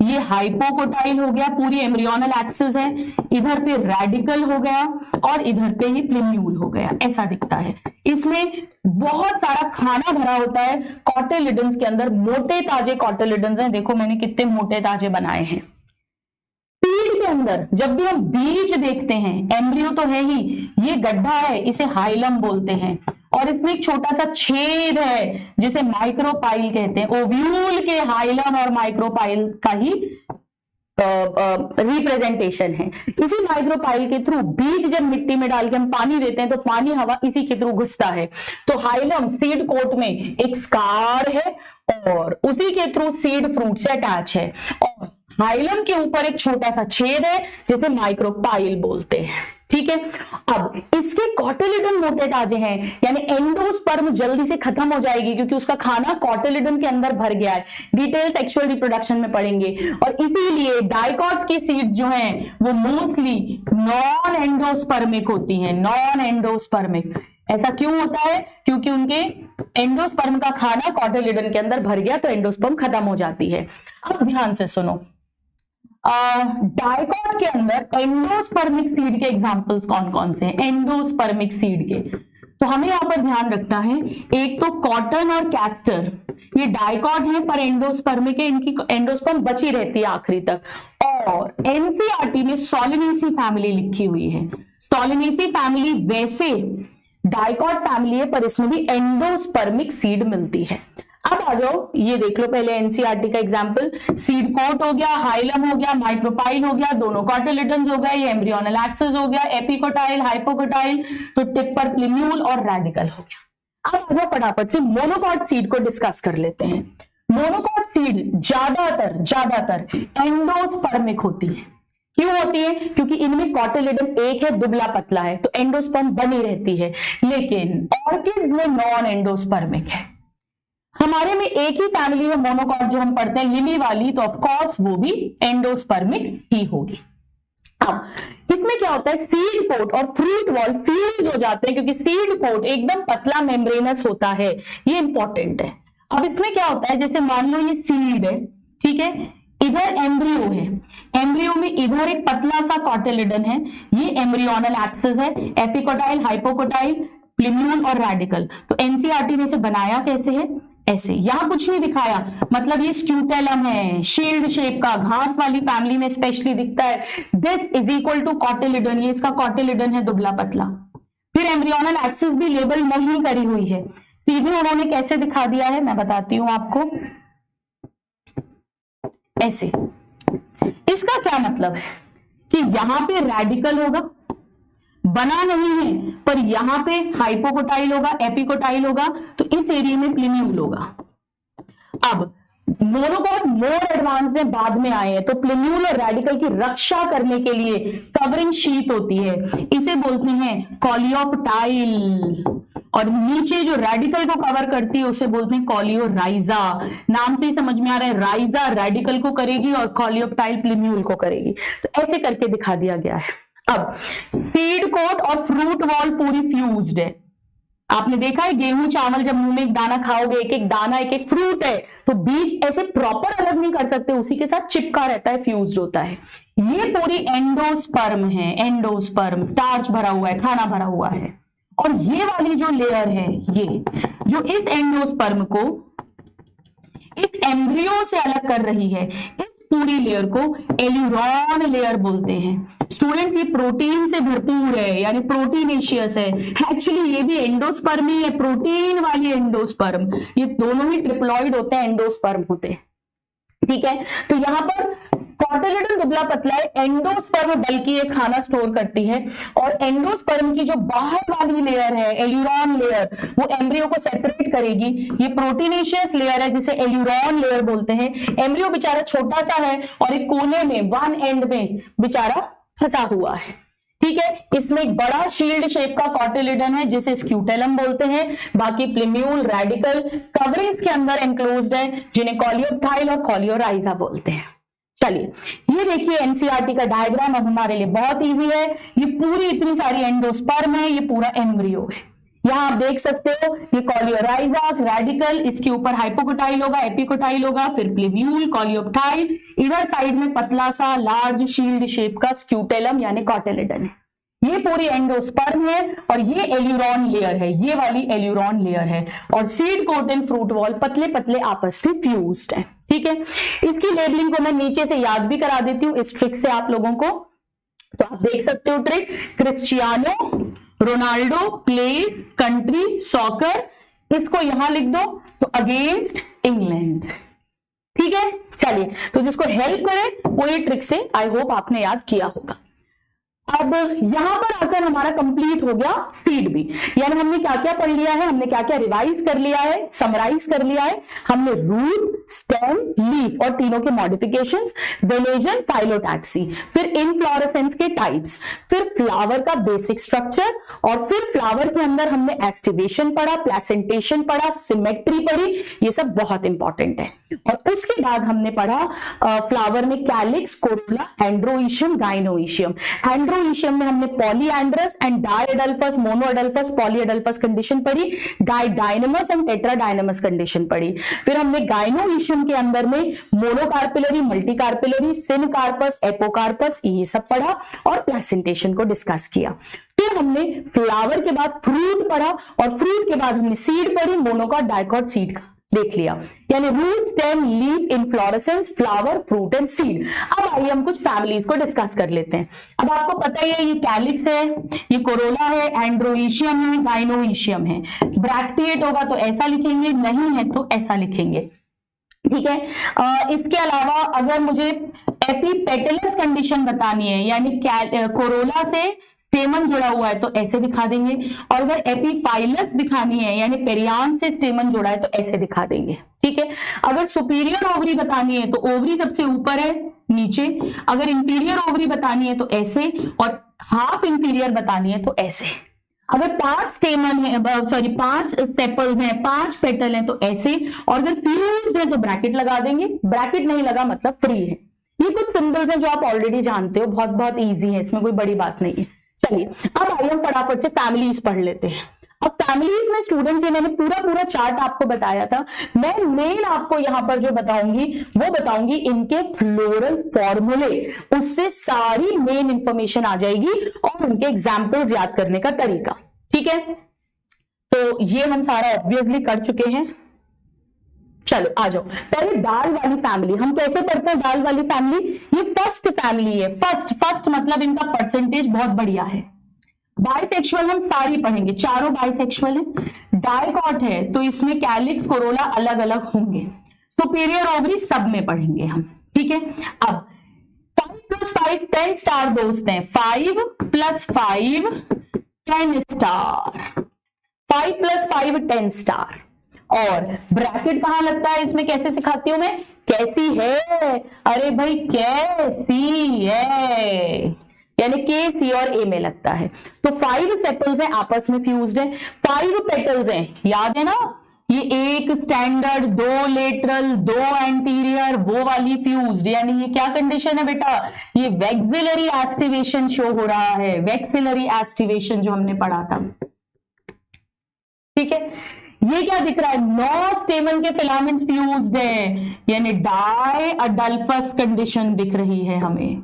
ये हाइपोकोटाइल हो गया, पूरी एम्ब्रियोनल एक्सिस है, इधर पे रेडिकल हो गया और इधर पे ही प्लिन्यूल हो गया, ऐसा दिखता है। इसमें बहुत सारा खाना भरा होता है कॉटिलिडन्स के अंदर, मोटे ताजे कॉटिलिडन्स हैं। देखो मैंने कितने मोटे ताजे बनाए हैं। सीड के अंदर जब भी हम बीज देखते हैं, एम्ब्रियो तो है ही, ये गड्ढा है, इसे हाइलम बोलते हैं और इसमें एक छोटा सा छेद है जिसे माइक्रोपाइल कहते हैं। ओव्यूल के हाइलम और माइक्रोपाइल का ही रिप्रेजेंटेशन है। इसी माइक्रोपाइल के थ्रू बीज जब मिट्टी में डाल के हम पानी देते हैं तो पानी हवा इसी के थ्रू घुसता है। तो हाइलम सीड कोट में एक स्कार है और उसी के थ्रू सीड फ्रूट से अटैच है और हाइलम के ऊपर एक छोटा सा छेद है जिसे माइक्रोपाइल बोलते हैं, ठीक है। अब इसके कॉटिलिडन मोटे ताजे हैं, यानी एंडोस्पर्म जल्दी से खत्म हो जाएगी क्योंकि उसका खाना कॉटिलिडन के अंदर भर गया है। डिटेल सेक्सुअल रिप्रोडक्शन में पढ़ेंगे। और इसीलिए डाइकॉट्स की सीड्स जो हैं वो मोस्टली नॉन एंडोस्पर्मिक होती हैं, नॉन एंडोस्पर्मिक। ऐसा क्यों होता है, क्योंकि उनके एंडोस्पर्म का खाना कॉटिलिडन के अंदर भर गया तो एंडोस्पर्म खत्म हो जाती है। अब ध्यान से सुनो, डाइकॉट के अंदर एंडोस्पर्मिक सीड के एग्जांपल्स कौन कौन से हैं, एंडोस्पर्मिक सीड के। तो हमें यहां पर ध्यान रखना है, एक तो कॉटन और कैस्टर, ये डाइकॉट है पर एंडोस्पर्मिक है, इनकी एंडोस्पर्म बची रहती है आखिरी तक। और एनसीईआरटी में सोलेनेसी फैमिली लिखी हुई है। सोलेनेसी फैमिली वैसे डाइकॉट फैमिली है पर इसमें भी एंडोस्पर्मिक सीड मिलती है। अब आ जाओ, ये देख लो पहले एनसीईआरटी का एग्जांपल। सीड कोट हो गया, हाइलम हो गया, माइक्रोपाइल हो गया, दोनों कॉटिलिडन्स हो गए, ये एम्ब्रियोनल एक्सिस हो गया, एपिकोटाइल, हाइपोकोटाइल, तो टिप पर प्लिन्यूल और रेडिकल हो गया। अब आ जाओ फटाफट से मोनोकॉट सीड को डिस्कस कर लेते हैं। मोनोकॉट सीड ज्यादातर एंडोस्पर्मिक होती है। क्यों होती है? क्योंकि इनमें कॉटिलिडन एक है, दुबला पतला है, तो एंडोस्पर्म बनी रहती है। लेकिन ऑर्किड्स में नॉन एंडोस्पर्मिक है। हमारे में एक ही फैमिली में मोनोकॉट जो हम पढ़ते हैं लिली वाली, तो ऑफकोर्स वो भी एंडोस्पर्मिक ही होगी। अब इसमें क्या होता है, सीड कोट और फ्रूट वॉल फ्यूज हो जाते हैं, क्योंकि सीड कोट एकदम पतला मेम्ब्रेनस होता है, ये इंपॉर्टेंट है। अब इसमें क्या होता है, जैसे मान लो ये सीड है, ठीक है, इधर एम्ब्रियो है, एम्ब्रियो में इधर एक पतला सा कॉटिलिडन है, ये एम्ब्रियोनल एक्सिस है, एपिकोटाइल, हाइपोकोटाइल, प्लिम्यूल और रेडिकल। तो एनसीईआरटी में से बनाया कैसे है, ऐसे। यहां कुछ नहीं दिखाया, मतलब ये स्क्यूटेलम है, शील्ड शेप का, घास वाली फैमिली में स्पेशली दिखता है। This is equal to cotyledon, ये इसका कॉटिलिडन है दुबला पतला। फिर एम्ब्रियोनल एक्सिस भी लेबल नहीं करी हुई है, सीधे उन्होंने कैसे दिखा दिया है, मैं बताती हूं आपको, ऐसे। इसका क्या मतलब है कि यहां पे रेडिकल होगा, बना नहीं है, पर यहां पे हाइपोकोटाइल होगा, एपिकोटाइल होगा, तो इस एरिया में प्लिम्यूल होगा। अब मोनोकॉट मोर एडवांस में बाद में आए हैं, तो प्लिम्यूल और रेडिकल की रक्षा करने के लिए कवरिंग शीट होती है, इसे बोलते हैं कॉलियोप्टाइल। और नीचे जो रेडिकल को कवर करती है उसे बोलते हैं कॉलियोराइजा। नाम से ही समझ में आ रहा है, राइजा रेडिकल को करेगी और कॉलियोप्टाइल प्लिम्यूल को करेगी। तो ऐसे करके दिखा दिया गया है। अब सीड कोट और फ्रूट वॉल पूरी फ्यूज्ड है। आपने देखा है गेहूं चावल जब मुंह में एक दाना खाओगे, एक एक दाना एक एक फ्रूट है, तो बीज ऐसे प्रॉपर अलग नहीं कर सकते, उसी के साथ चिपका रहता है, फ्यूज्ड होता है। ये पूरी एंडोस्पर्म है, एंडोस्पर्म स्टार्च भरा हुआ है, खाना भरा हुआ है। और ये वाली जो लेयर है, ये जो इस एंडोस्पर्म को इस एम्ब्रियो से अलग कर रही है, इस पूरी लेयर को एल्यूरॉन लेयर बोलते हैं। स्टूडेंट्स ये प्रोटीन से भरपूर है, यानी प्रोटीनेशियस है। एक्चुअली ये भी एंडोस्पर्म ही है, प्रोटीन वाली एंडोस्पर्म। ये दोनों ही ट्रिप्लॉइड होते हैं, एंडोस्पर्म होते हैं, ठीक है। तो यहां पर कॉटिलिडन दुबला पतला है, एंडोस्पर्म बल्कि ये खाना स्टोर करती है, और एंडोस्पर्म की जो बाहर वाली लेयर है एल्यूरॉन लेयर, वो एम्ब्रियो को सेपरेट करेगी। ये प्रोटीनेशियस लेयर है जिसे एल्यूरॉन लेयर बोलते हैं। एम्ब्रियो बेचारा छोटा सा है और एक कोने में वन एंड में बेचारा फंसा हुआ है, ठीक है। इसमें एक बड़ा शील्ड शेप का कॉटिलिडन है जिसे स्क्यूटेलम बोलते हैं। बाकी प्लिम्यूल, रेडिकल कवरिंग्स के अंदर एनक्लोज्ड है, जिन्हें कॉलियोप्टाइल और कॉलियोराइजा बोलते हैं। चलिए ये देखिए एनसीईआरटी का डायग्राम अब हमारे लिए बहुत इजी है। ये पूरी इतनी सारी एंडोस्पर्म है, ये पूरा एम्ब्रियो है। यहां आप देख सकते हो ये कॉलियोराइजा, रेडिकल, इसके ऊपर हाइपोकोटाइल होगा, एपिकोटाइल होगा, फिर प्लिम्यूल, कॉलियोप्टाइल, इधर साइड में पतला सा लार्ज शील्ड शेप का स्क्यूटेलम यानी कॉटिलिडन है। ये पूरी एंडोस्पर्म है और ये एल्यूरॉन लेयर है, ये वाली एल्यूरॉन लेयर है। और seed coat and fruit wall पतले पतले आपस में फ्यूज्ड है, ठीक है। इसकी लेबलिंग को मैं नीचे से याद भी करा देती हूँ इस ट्रिक से आप लोगों को। तो आप देख सकते हो trick, Cristiano Ronaldo place country soccer, इसको यहां लिख दो तो अगेंस्ट इंग्लैंड, ठीक है। चलिए तो जिसको हेल्प करे वो ये ट्रिक से आई होप आपने याद किया होगा। अब यहां पर आकर हमारा कंप्लीट हो गया सीड भी, यानी हमने क्या क्या पढ़ लिया है, हमने क्या क्या रिवाइज कर लिया है, समराइज कर लिया है। हमने रूट, स्टेम, लीफ और तीनों के मॉडिफिकेशंस, वेनेजन, फाइलोटैक्सी, फिर इनफ्लोरेसेंस के टाइप्स, फिर फ्लावर का बेसिक स्ट्रक्चर, और फिर फ्लावर के अंदर हमने एस्टिवेशन पढ़ा, प्लेसेंटेशन पढ़ा, सिमेट्री पढ़ी, ये सब बहुत इंपॉर्टेंट है। और उसके बाद हमने पढ़ा फ्लावर में कैलिक्स, कोरोला, एंड्रोइशियम, गाइनोइशियम। एंड्रोइशियम में हमने पॉलीएंड्रस एंड डायएडल्फस, मोनोएडल्फस, पॉलीएडल्फस कंडीशन पढ़ी, डाइडाइनमस एंड टेट्राडाइनमस कंडीशन पढ़ी। फिर हमने गाइनोइशियम के अंदर में मोनोकार्पिलरी, मल्टीकार्पिलरी, सिनकार्पस, एपोकार्पस, ये सब पढ़ा और प्लेसेंटेशन को डिस्कस किया। फिर हमने फ्लावर के बाद फ्रूट पढ़ा और फ्रूट के बाद हमने सीड पढ़ी, मोनोकॉट, डाइकॉट, सीड का देख लिया, यानी root, stem, leaf, inflorescence, flower, fruit and seed. अब आइए हम कुछ फैमिलीज को डिस्कस कर लेते हैं। अब आपको पता ही है ये कैलिक्स है, ये कोरोला है, एंड्रोइशियम है, गाइनोइशियम है। ब्रैक्टिएट होगा तो ऐसा लिखेंगे, नहीं है तो ऐसा लिखेंगे, ठीक है। इसके अलावा अगर मुझे एपीपेटलस कंडीशन बतानी है, यानी कोरोला से स्टेमन जुड़ा हुआ है तो ऐसे दिखा देंगे, और अगर एपीफाइलस दिखानी है यानी पेरियान से स्टेमन जुड़ा है तो ऐसे दिखा देंगे। ठीक है। अगर सुपीरियर ओवरी बतानी है तो ओवरी सबसे ऊपर है, नीचे। अगर इंफीरियर ओवरी बतानी है तो ऐसे, और हाफ इंफीरियर बतानी है तो ऐसे। अगर 5 स्टेमन है, सॉरी 5 सेपल्स हैं, 5 पेटल हैं तो ऐसे, और अगर फ्यूज्ड है तो ब्रैकेट लगा देंगे, ब्रैकेट नहीं लगा मतलब फ्री है। ये कुछ सिंबल्स हैं जो आप ऑलरेडी जानते हो, बहुत बहुत इजी है, इसमें कोई बड़ी बात नहीं है। चलिए अब आइए हम फटाफट से फैमिलीज पढ़ लेते हैं। अब फैमिलीज में स्टूडेंट्स, ये मैंने पूरा चार्ट आपको बताया था, मैं मेन आपको यहां पर जो बताऊंगी वो बताऊंगी इनके फ्लोरल फॉर्मूले, उससे सारी मेन इंफॉर्मेशन आ जाएगी, और उनके एग्जाम्पल्स याद करने का तरीका। ठीक है, तो ये हम सारा ऑब्वियसली कर चुके हैं। चलो आ जाओ, पहले दाल वाली फैमिली हम कैसे पढ़ते हैं। दाल वाली फैमिली ये फर्स्ट फैमिली है, फर्स्ट मतलब इनका परसेंटेज बहुत बढ़िया है। बाइसेक्सुअल हम सारी पढ़ेंगे, चारों बाइसेक्सुअल है। डाइकॉट है तो इसमें कैलिक्स कोरोला अलग अलग होंगे। सुपीरियर ओवरी सब में पढ़ेंगे हम। ठीक है, अब 5 + 5 10 स्टार दोस्त हैं, 5 + 5 10 स्टार, 5 + 5 10 स्टार। और ब्रैकेट कहां लगता है इसमें, कैसे सिखाती हूं मैं, कैसी है, अरे भाई कैसी है, यानी के सी और ए में लगता है। तो 5 सेपल्स हैं, आपस में फ्यूज्ड हैं, 5 पेटल्स हैं, याद है ना, ये एक स्टैंडर्ड, 2 लेटरल, 2 एंटीरियर, वो वाली फ्यूज्ड, यानी ये क्या कंडीशन है बेटा, ये वैक्सिलरी एस्टिवेशन शो हो रहा है, वैक्सिलरी एस्टिवेशन जो हमने पढ़ा था। ठीक है, ये क्या दिख रहा है, 9 स्टेमन के फिलामेंट फ्यूज्ड है, यानी डाई अडल्फस कंडीशन दिख रही है हमें।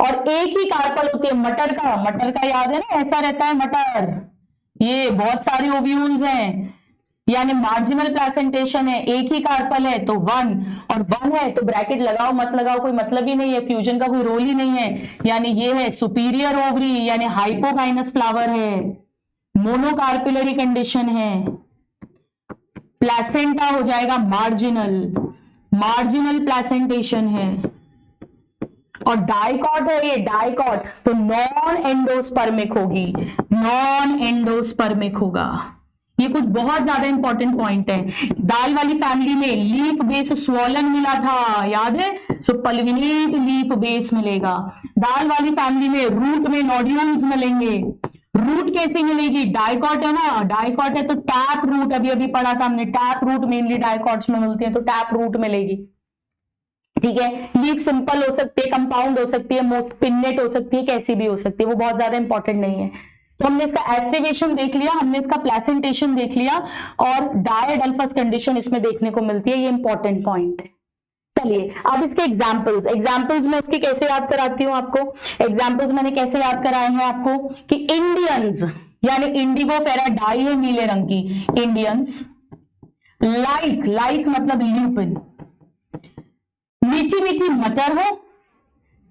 और एक ही कार्पल होती है मटर का याद है ना, ऐसा रहता है मटर, ये बहुत सारी ओव्यूल्स हैं, यानी मार्जिनल प्लेसेंटेशन है, एक ही कार्पल है तो 1, और 1 है तो ब्रैकेट लगाओ मत लगाओ कोई मतलब ही नहीं है, फ्यूजन का कोई रोल ही नहीं है, यानी ये है सुपीरियर ओवरी, यानी हाइपोकाइनस फ्लावर है, मोनोकार्पिलरी कंडीशन है, प्लेसेंटा हो जाएगा मार्जिनल प्लेसेंटेशन है, और डाइकॉट है ये, डाइकॉट तो नॉन एंडोस्पर्मिक होगी, नॉन एंडोस्पर्मिक होगा। ये कुछ बहुत ज्यादा इंपॉर्टेंट पॉइंट है। दाल वाली फैमिली में लीफ बेस स्वॉलन मिला था, याद है, सो पल्विनेट लीफ बेस मिलेगा। दाल वाली फैमिली में रूट में नोड्यूल्स मिलेंगे, रूट कैसी मिलेगी, डाइकॉट है ना, डाइकॉट है तो टैप रूट, अभी पढ़ा था हमने, टैप रूट मेनली डाइकॉट्स में मिलती है, तो टैप रूट मिलेगी। ठीक है, लीफ सिंपल हो सकती है, कंपाउंड हो सकती है, मोस्ट पिन्नेट हो सकती है, कैसी भी हो सकती है, वो बहुत ज्यादा इंपॉर्टेंट नहीं है। तो हमने इसका एस्टिवेशन देख लिया, हमने इसका प्लेसेंटेशन देख लिया, और डायडल्फस कंडीशन इसमें देखने को मिलती है, ये इंपॉर्टेंट पॉइंट है। चलिए अब इसके एग्जाम्पल्स में उसकी कैसे याद कराती हूं आपको। एग्जाम्पल्स मैंने कैसे याद कराए हैं आपको कि इंडियंस, यानी इंडिगो फेरा डाई है नीले रंग की, इंडियंस, लाइक मतलब ल्यूपिन, मीठी मीठी मटर हो,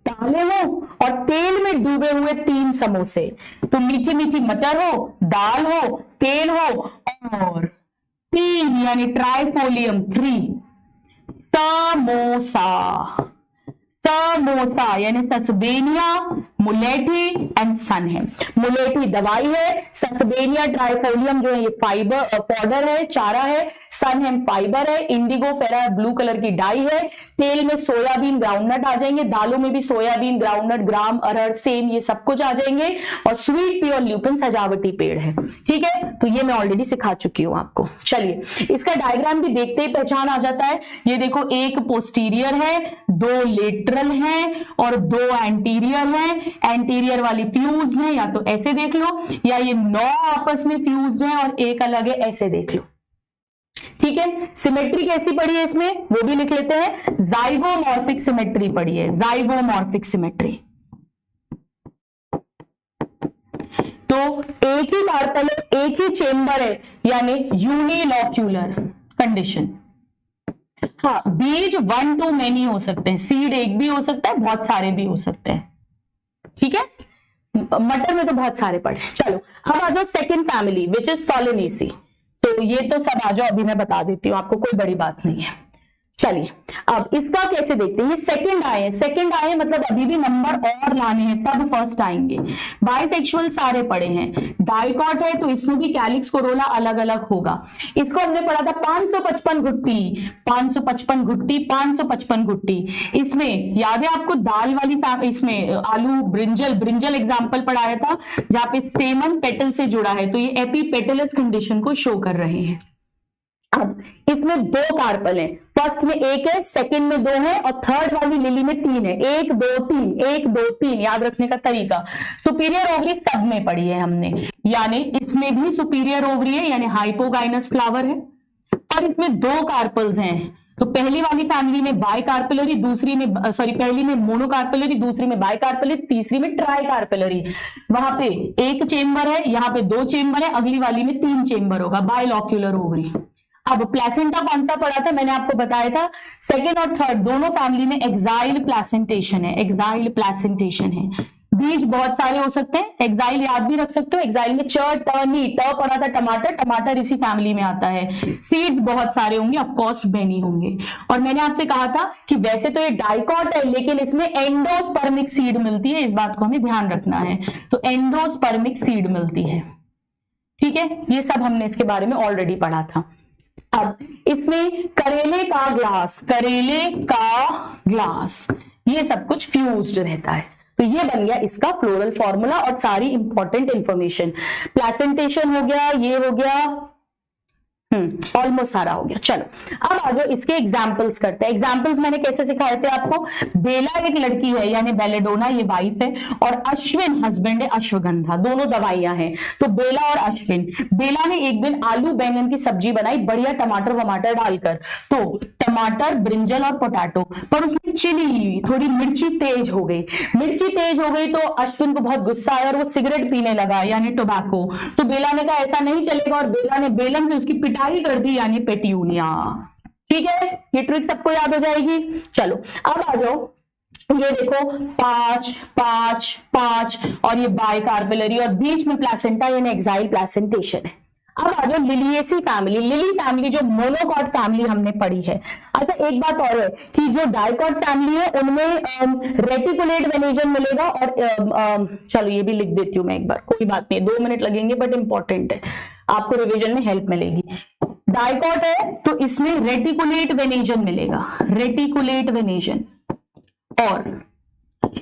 ताले हो, और तेल में डूबे हुए 3 समोसे। तो मीठी मीठी मटर हो, दाल हो, तेल हो, और 3 यानी ट्राइफोलियम 3 समोसा यानी सस्बेनिया, मुलेठी एंड सन है। मुलेठी दवाई है, सस्बेनिया ट्राइफोलियम जो है ये फाइबर पाउडर है, चारा है, सन है फाइबर है, इंडिगो फेरा ब्लू कलर की डाई है, तेल में सोयाबीन ग्राउंडनट आ जाएंगे, दालों में भी सोयाबीन ग्राउंडनट ग्राम अरहर सेम ये सब कुछ आ जाएंगे, और स्वीट पी और ल्यूपिन सजावटी पेड़ है। ठीक है, तो ये मैं ऑलरेडी सिखा चुकी हूं आपको। चलिए इसका डायग्राम भी देखते ही पहचान आ जाता है। ये देखो, एक पोस्टीरियर है, 2 लेटरल हैं और 2 एंटीरियर हैं, एंटीरियर वाली फ्यूज है, या तो ऐसे देख लो, या ये 9 आपस में फ्यूज्ड हैं और एक अलग है, ऐसे देख लो। ठीक है, सिमेट्री कैसी पढ़ी है इसमें वो भी लिख लेते हैं, जाइगोमॉर्फिक सिमेट्री पढ़ी है, जाइगोमॉर्फिक सिमेट्री। तो एक ही कार्पल है, एक ही चेंबर है, यानी यूनिलॉक्यूलर कंडीशन। हाँ, बीज 1 to many हो सकते हैं, सीड एक भी हो सकता है, बहुत सारे भी हो सकते हैं। ठीक है, मटर में तो बहुत सारे पढ़े। चलो अब आ जाओ second family which is Solanaceae. तो ये तो सब आ जाओ, अभी मैं बता देती हूँ आपको, कोई बड़ी बात नहीं है। चलिए अब इसका कैसे देखते हैं। ये सेकंड आए मतलब अभी भी नंबर और लाने हैं तब फर्स्ट आएंगे। बाइसेक्सुअल सारे पढ़े हैं। डाइकॉट है तो इसमें भी कैलिक्स कोरोला अलग अलग होगा। इसको हमने पढ़ा था 555 घुट्टी 555 घुट्टी 555 घुट्टी। इसमें याद है आपको दाल वाली इसमें आलू ब्रिंजल एग्जाम्पल पढ़ाया था जहां पे स्टेमन पेटल से जुड़ा है, तो ये एपीपेटलस कंडीशन को शो कर रहे हैं। अब इसमें 2 कार्पल हैं, फर्स्ट में 1 है, सेकंड में 2 है और थर्ड वाली लिली में 3 है। 1 2 3 1 2 3 याद रखने का तरीका। सुपीरियर ओवरी सब में पढ़ी है हमने, यानी इसमें भी सुपीरियर ओवरी है यानी हाइपोगाइनस फ्लावर है और इसमें 2 कार्पल्स हैं। तो पहली वाली फैमिली में बाइकार्पेलरी, दूसरी में पहली में मोनोकार्पेलरी, दूसरी में बाइकार्पेलरी, तीसरी में ट्राइकार्पेलरी। वहां पे 1 चेंबर है, यहाँ पे 2 चेंबर है, अगली वाली में 3 चेंबर होगा। बाइलॉक्यूलर ओवरी। अब प्लेसेंटा कौन सा पढ़ा था मैंने आपको बताया था, सेकेंड और थर्ड दोनों फैमिली में एक्साइल प्लेसेंटेशन है। एक्साइल प्लेसेंटेशन है। बीज बहुत सारे हो सकते हैं, एक्साइल याद भी रख सकते हो। एक्साइल में ट पढ़ा था टमाटर, टमाटर इसी फैमिली में आता है। सीड्स बहुत सारे होंगे, ऑफकोर्स बेनी होंगे। और मैंने आपसे कहा था कि वैसे तो ये डाइकॉट है लेकिन इसमें एंडोस्पर्मिक सीड मिलती है, इस बात को हमें ध्यान रखना है। तो एंडोस्पर्मिक सीड मिलती है, ठीक है। ये सब हमने इसके बारे में ऑलरेडी पढ़ा था। अब इसमें करेले का ग्लास ये सब कुछ फ्यूज्ड रहता है। तो ये बन गया इसका फ्लोरल फॉर्मूला और सारी इंपॉर्टेंट इंफॉर्मेशन। प्लेसेंटेशन हो गया, ये हो गया, ऑलमोस्ट सारा हो गया। चलो अब आ जाओ इसके एग्जाम्पल्स करते हैं। एग्जाम्पल्स मैंने कैसे सिखाए थे आपको। बेला एक लड़की है यानी बेलेडोना, ये वाइफ है, और अश्विन हस्बैंड है, अश्वगंधा, दोनों दवाइयां हैं। तो बेला और अश्विन, बेला ने एक दिन आलू बैंगन की सब्जी बनाई बढ़िया टमाटर वमाटर डालकर। तो टमाटर, ब्रिंजल और पोटैटो, पर उसमें चिली थोड़ी मिर्ची तेज हो गई तो अश्विन को बहुत गुस्सा आया और वो सिगरेट पीने लगा यानी टोबैको। तो बेला ने कहा ऐसा नहीं चलेगा और बेला ने बेलन से उसकी पिटाई कर दी यानी पेट्यूनिया। ठीक है, ये ट्रिक सबको याद हो जाएगी। चलो अब आ जाओ, ये देखो 5 5 5 और ये बाइकार्पेलरी और बीच में प्लेसेंटा यानी एक्साइल प्लेसेंटेशन है। अब आ जाओ लिलिएसी फैमिली। लिली फैमिली जो मोनोकॉट फैमिली हमने पढ़ी है। अच्छा एक बात और है कि जो डाइकॉट फैमिली है उनमें रेटिकुलेट वेनेजन मिलेगा और चलो ये भी लिख देती हूं मैं एक बार, कोई बात नहीं, 2 मिनट लगेंगे बट इंपॉर्टेंट है, आपको रिवीजन में हेल्प मिलेगी। डाइकॉट है तो इसमें रेटिकुलेट वेनेजन मिलेगा, रेटिकुलेट वेनेजन, और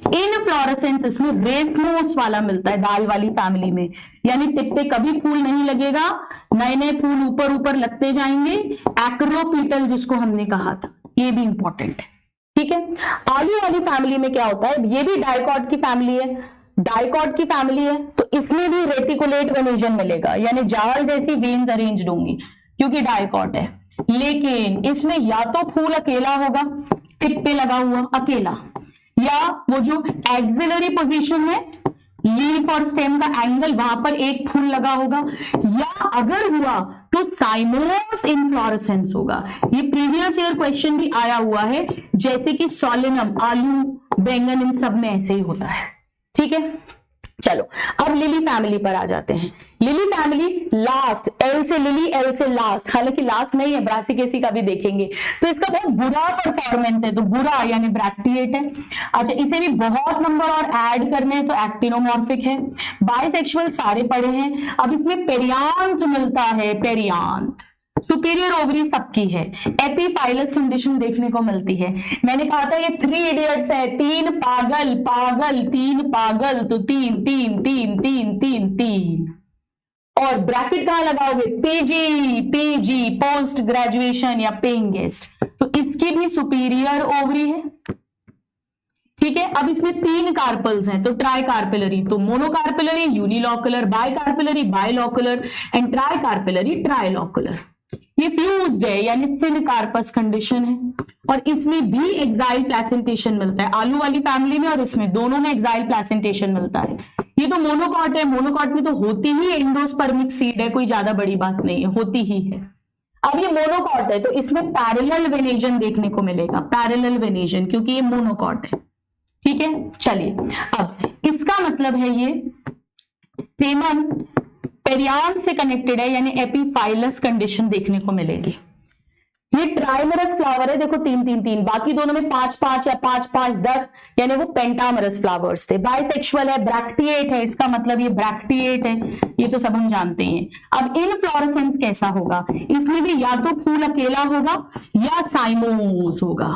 इनफ्लोरेसेंस इसमें रेसमोस वाला मिलता है दाल वाली फैमिली में, यानी टिप पे कभी फूल नहीं लगेगा, नए नए फूल ऊपर ऊपर लगते जाएंगे। एक्रोपीटल जिसको हमने कहा था, ये भी इंपॉर्टेंट है, ठीक है। आलू वाली फैमिली में क्या होता है, ये भी डाइकॉट की फैमिली है, डाइकॉट की फैमिली है, तो इसमें भी रेटिकुलेट वेनेजन मिलेगा, यानी जाल जैसी वेन्स अरेंज्ड होंगी क्योंकि डाइकॉट है। लेकिन इसमें या तो फूल अकेला होगा, टिप पे लगा हुआ अकेला, या वो जो एक्सिलरी पोजीशन है लीफ और स्टेम का एंगल वहां पर एक फूल लगा होगा, या अगर हुआ तो साइमोस इनफ्लोरेसेंस होगा। ये प्रीवियस ईयर क्वेश्चन भी आया हुआ है, जैसे कि सोलेनम, आलू, बैंगन, इन सब में ऐसे ही होता है, ठीक है। चलो अब लिली फैमिली पर आ जाते हैं। लिली फैमिली लास्ट, एल से लिली, एल से लास्ट, हालांकि लास्ट नहीं है, ब्रासिकेसी का भी देखेंगे। तो इसका बहुत बुरा परफॉर्मेंस है, तो बुरा यानी ब्रैक्टिएट है। अच्छा इसे भी बहुत नंबर और ऐड करने हैं तो एक्टिनोमॉर्फिक है। बाइसेक्सुअल सारे पढ़े हैं। अब इसमें पेरियांथ मिलता है, पेरियांथ। सुपीरियर ओवरी सबकी है। एपीफाइलस कंडीशन देखने को मिलती है। मैंने कहा था ये 3 इडियट्स है, 3 पागल पागल 3 पागल, तो 3 3 3 3 3 3, और ब्रैकेट कहां लगाओगे, पीजी, पीजी पोस्ट ग्रेजुएशन या पेइंग गेस्ट, तो इसकी भी सुपीरियर ओवरी है, ठीक है। अब इसमें 3 कार्पल्स हैं, तो ट्राई कार्पेलरी, तो monocarpellary, unilocular, bicarpellary, bilocular and tricarpellary, trilocular. ये फ्यूज्ड है यानी थिन कार्पस कंडीशन है, और इसमें भी एक्साइल प्लेसेंटेशन मिलता है आलू वाली फैमिली में, और इसमें दोनों में एक्साइल प्लेसेंटेशन मिलता है। ये तो मोनोकॉट है, मोनोकॉट में तो होती ही एंडोस्पर्मिक सीड है, कोई ज्यादा बड़ी बात नहीं है, होती ही है। अब ये मोनोकॉट है तो इसमें पैरेलल वेनेजन देखने को मिलेगा, पैरेलल वेनेजन, क्योंकि ये मोनोकॉट है, ठीक है। चलिए अब इसका मतलब है ये स्टेमन पेरियांथ से कनेक्टेड है, यानी एपीफाइलस कंडीशन देखने को मिलेगी। ये ट्राइमरस फ्लावर है, देखो 3 3 3, बाकी दोनों में 5 5 या 5 5 10, यानी वो पेंटामरस फ्लावर्स थे। बाइसेक्सुअल है, ब्रैक्टिएट है, इसका मतलब ये ब्रैक्टिएट है, ये तो सब हम जानते हैं। अब इनफ्लोरेसेंस कैसा होगा, इसमें भी या तो फूल अकेला होगा या साइमोस होगा,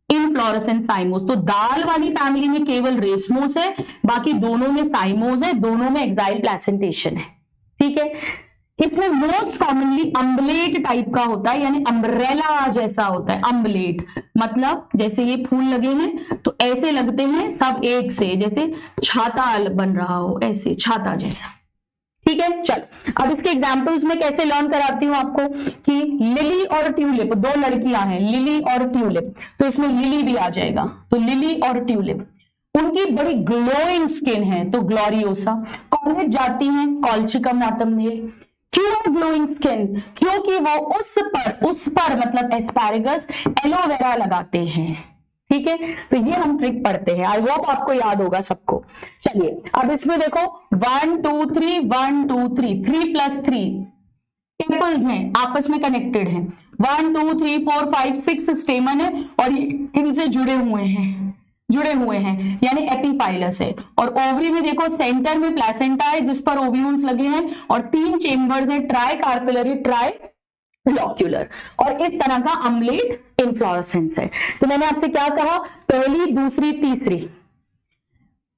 इनफ्लोरेसेंस साइमोस। तो दाल वाली फैमिली में केवल रेसमोस है, बाकी दोनों में साइमोस है, दोनों में एक्साइल प्लेसेंटेशन है, ठीक है। इसमें मोस्ट कॉमनली अम्बलेट टाइप का होता है, यानी अम्ब्रेला जैसा होता है। अम्बलेट मतलब जैसे ये फूल लगे हैं तो ऐसे लगते हैं सब एक से, जैसे छाता बन रहा हो, ऐसे छाता जैसा, ठीक है। चल अब इसके एग्जांपल्स में कैसे लर्न कराती हूं आपको कि लिली और ट्यूलिप, दो लड़कियां हैं लिली और ट्यूलिप, तो इसमें लिली भी आ जाएगा, तो लिली और ट्यूलिप, उनकी बड़ी ग्लोइंग स्किन है तो ग्लोरियोसा। कॉलेज जाती हैं कॉल्चिकम ऑटमनेल। क्यों ग्लोइंग स्किन, क्योंकि वो उस पर मतलब एस्पैरेगस एलोवेरा लगाते हैं, ठीक है। तो ये हम ट्रिक पढ़ते हैं, आई होप आपको याद होगा सबको। चलिए अब इसमें देखो 1 2 3 1 2 3 3 + 3 टेपल्स हैं, आपस में कनेक्टेड हैं। 1 2 3 4 5 6 स्टेमन है और इनसे जुड़े हुए हैं यानी एपीफाइलस है। और ओवरी में देखो सेंटर में प्लेसेंटा है जिस पर ओव्यूल्स लगे हैं और 3 चेम्बर्स हैं, ट्राई कार्पेलरी, ट्राई लॉक्यूलर, और इस तरह का अम्बलेट इनफ्लोरेसेंस है। तो मैंने आपसे क्या कहा, पहली दूसरी तीसरी,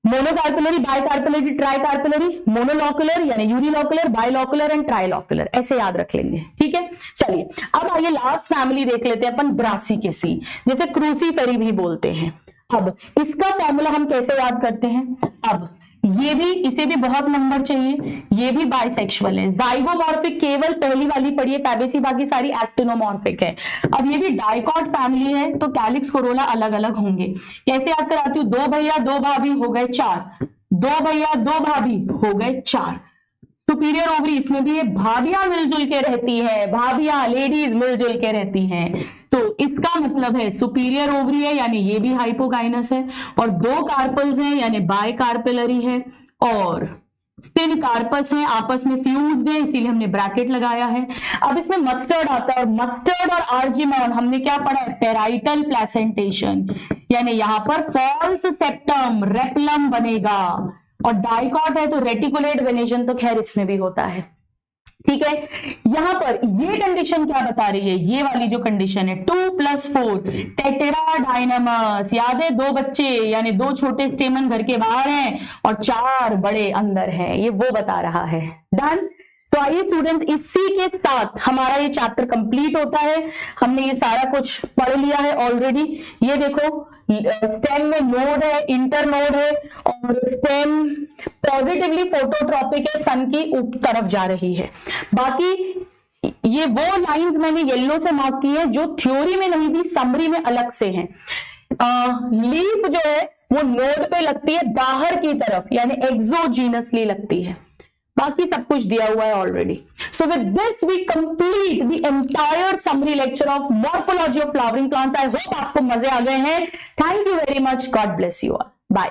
मोनोकार्पेलरी, बाइकार्पेलरी, ट्राइकार्पेलरी, मोनोलॉकुलर यानी यूनिलॉकुलर, बाइलॉकुलर एंड ट्राइलॉकुलर, ऐसे याद रख लेंगे, ठीक है। चलिए अब आइए लास्ट फैमिली देख लेते हैं अपन, ब्रासिकेसी, जिसे क्रूसीफेरी भी बोलते हैं। अब इसका फॉर्मूला हम कैसे याद करते हैं, अब ये भी, इसे भी बहुत नंबर चाहिए, ये भी बाइसेक्सुअल है। जाइगोमॉर्फिक केवल पहली वाली पढ़िए, फैबेसी बाकी सारी एक्टिनोमॉर्फिक है। अब ये भी डाइकॉट फैमिली है तो कैलिक्स कोरोला अलग अलग होंगे। कैसे याद कराती हूँ, 2 भैया 2 भाभी हो गए 4, 2 भैया 2 भाभी हो गए 4। सुपीरियर ओवरी, इसमें भी ये भाभियां मिलजुल के रहती है, भाभियां लेडीज मिलजुल के रहती हैं, तो इसका मतलब है सुपीरियर ओवरी है यानी ये भी हाइपोगाइनस है, और 2 कार्पल्स हैं यानी बाय कार्पेलरी है, और स्टिन कार्पस है, आपस में फ्यूज्ड है, इसीलिए हमने ब्रैकेट लगाया है। अब इसमें मस्टर्ड आता है, और मस्टर्ड और आर्जिमोन हमने क्या पढ़ा है, पेराइटल प्लेसेंटेशन, यानी यहां पर फॉल्स सेप्टम रेपलम बनेगा, और डाइकॉट है तो रेटिकुलेट वेनेशन, तो खैर इसमें भी होता है, ठीक है। यहां पर ये कंडीशन क्या बता रही है, ये वाली जो कंडीशन है 2 + 4 टेट्राडाइनमस, याद है 2 बच्चे यानी 2 छोटे स्टेमन घर के बाहर हैं और 4 बड़े अंदर हैं, ये वो बता रहा है। डन। तो आइए स्टूडेंट्स, इसी के साथ हमारा ये चैप्टर कंप्लीट होता है। हमने ये सारा कुछ पढ़ लिया है ऑलरेडी। ये देखो स्टेम में नोड है, इंटर नोड है, और स्टेम पॉजिटिवली फोटोट्रॉपिक है, सन की तरफ जा रही है। बाकी ये वो लाइंस मैंने येलो से मार्क की है जो थ्योरी में नहीं थी, समरी में अलग से हैं। लीफ जो है वो नोड पे लगती है बाहर की तरफ, यानी एक्सोजीनसली लगती है, बाकी सब कुछ दिया हुआ है already. So with this we complete the entire summary lecture of morphology of flowering plants. I hope आपको मजे आ गए हैं। Thank you very much, God bless you all, bye.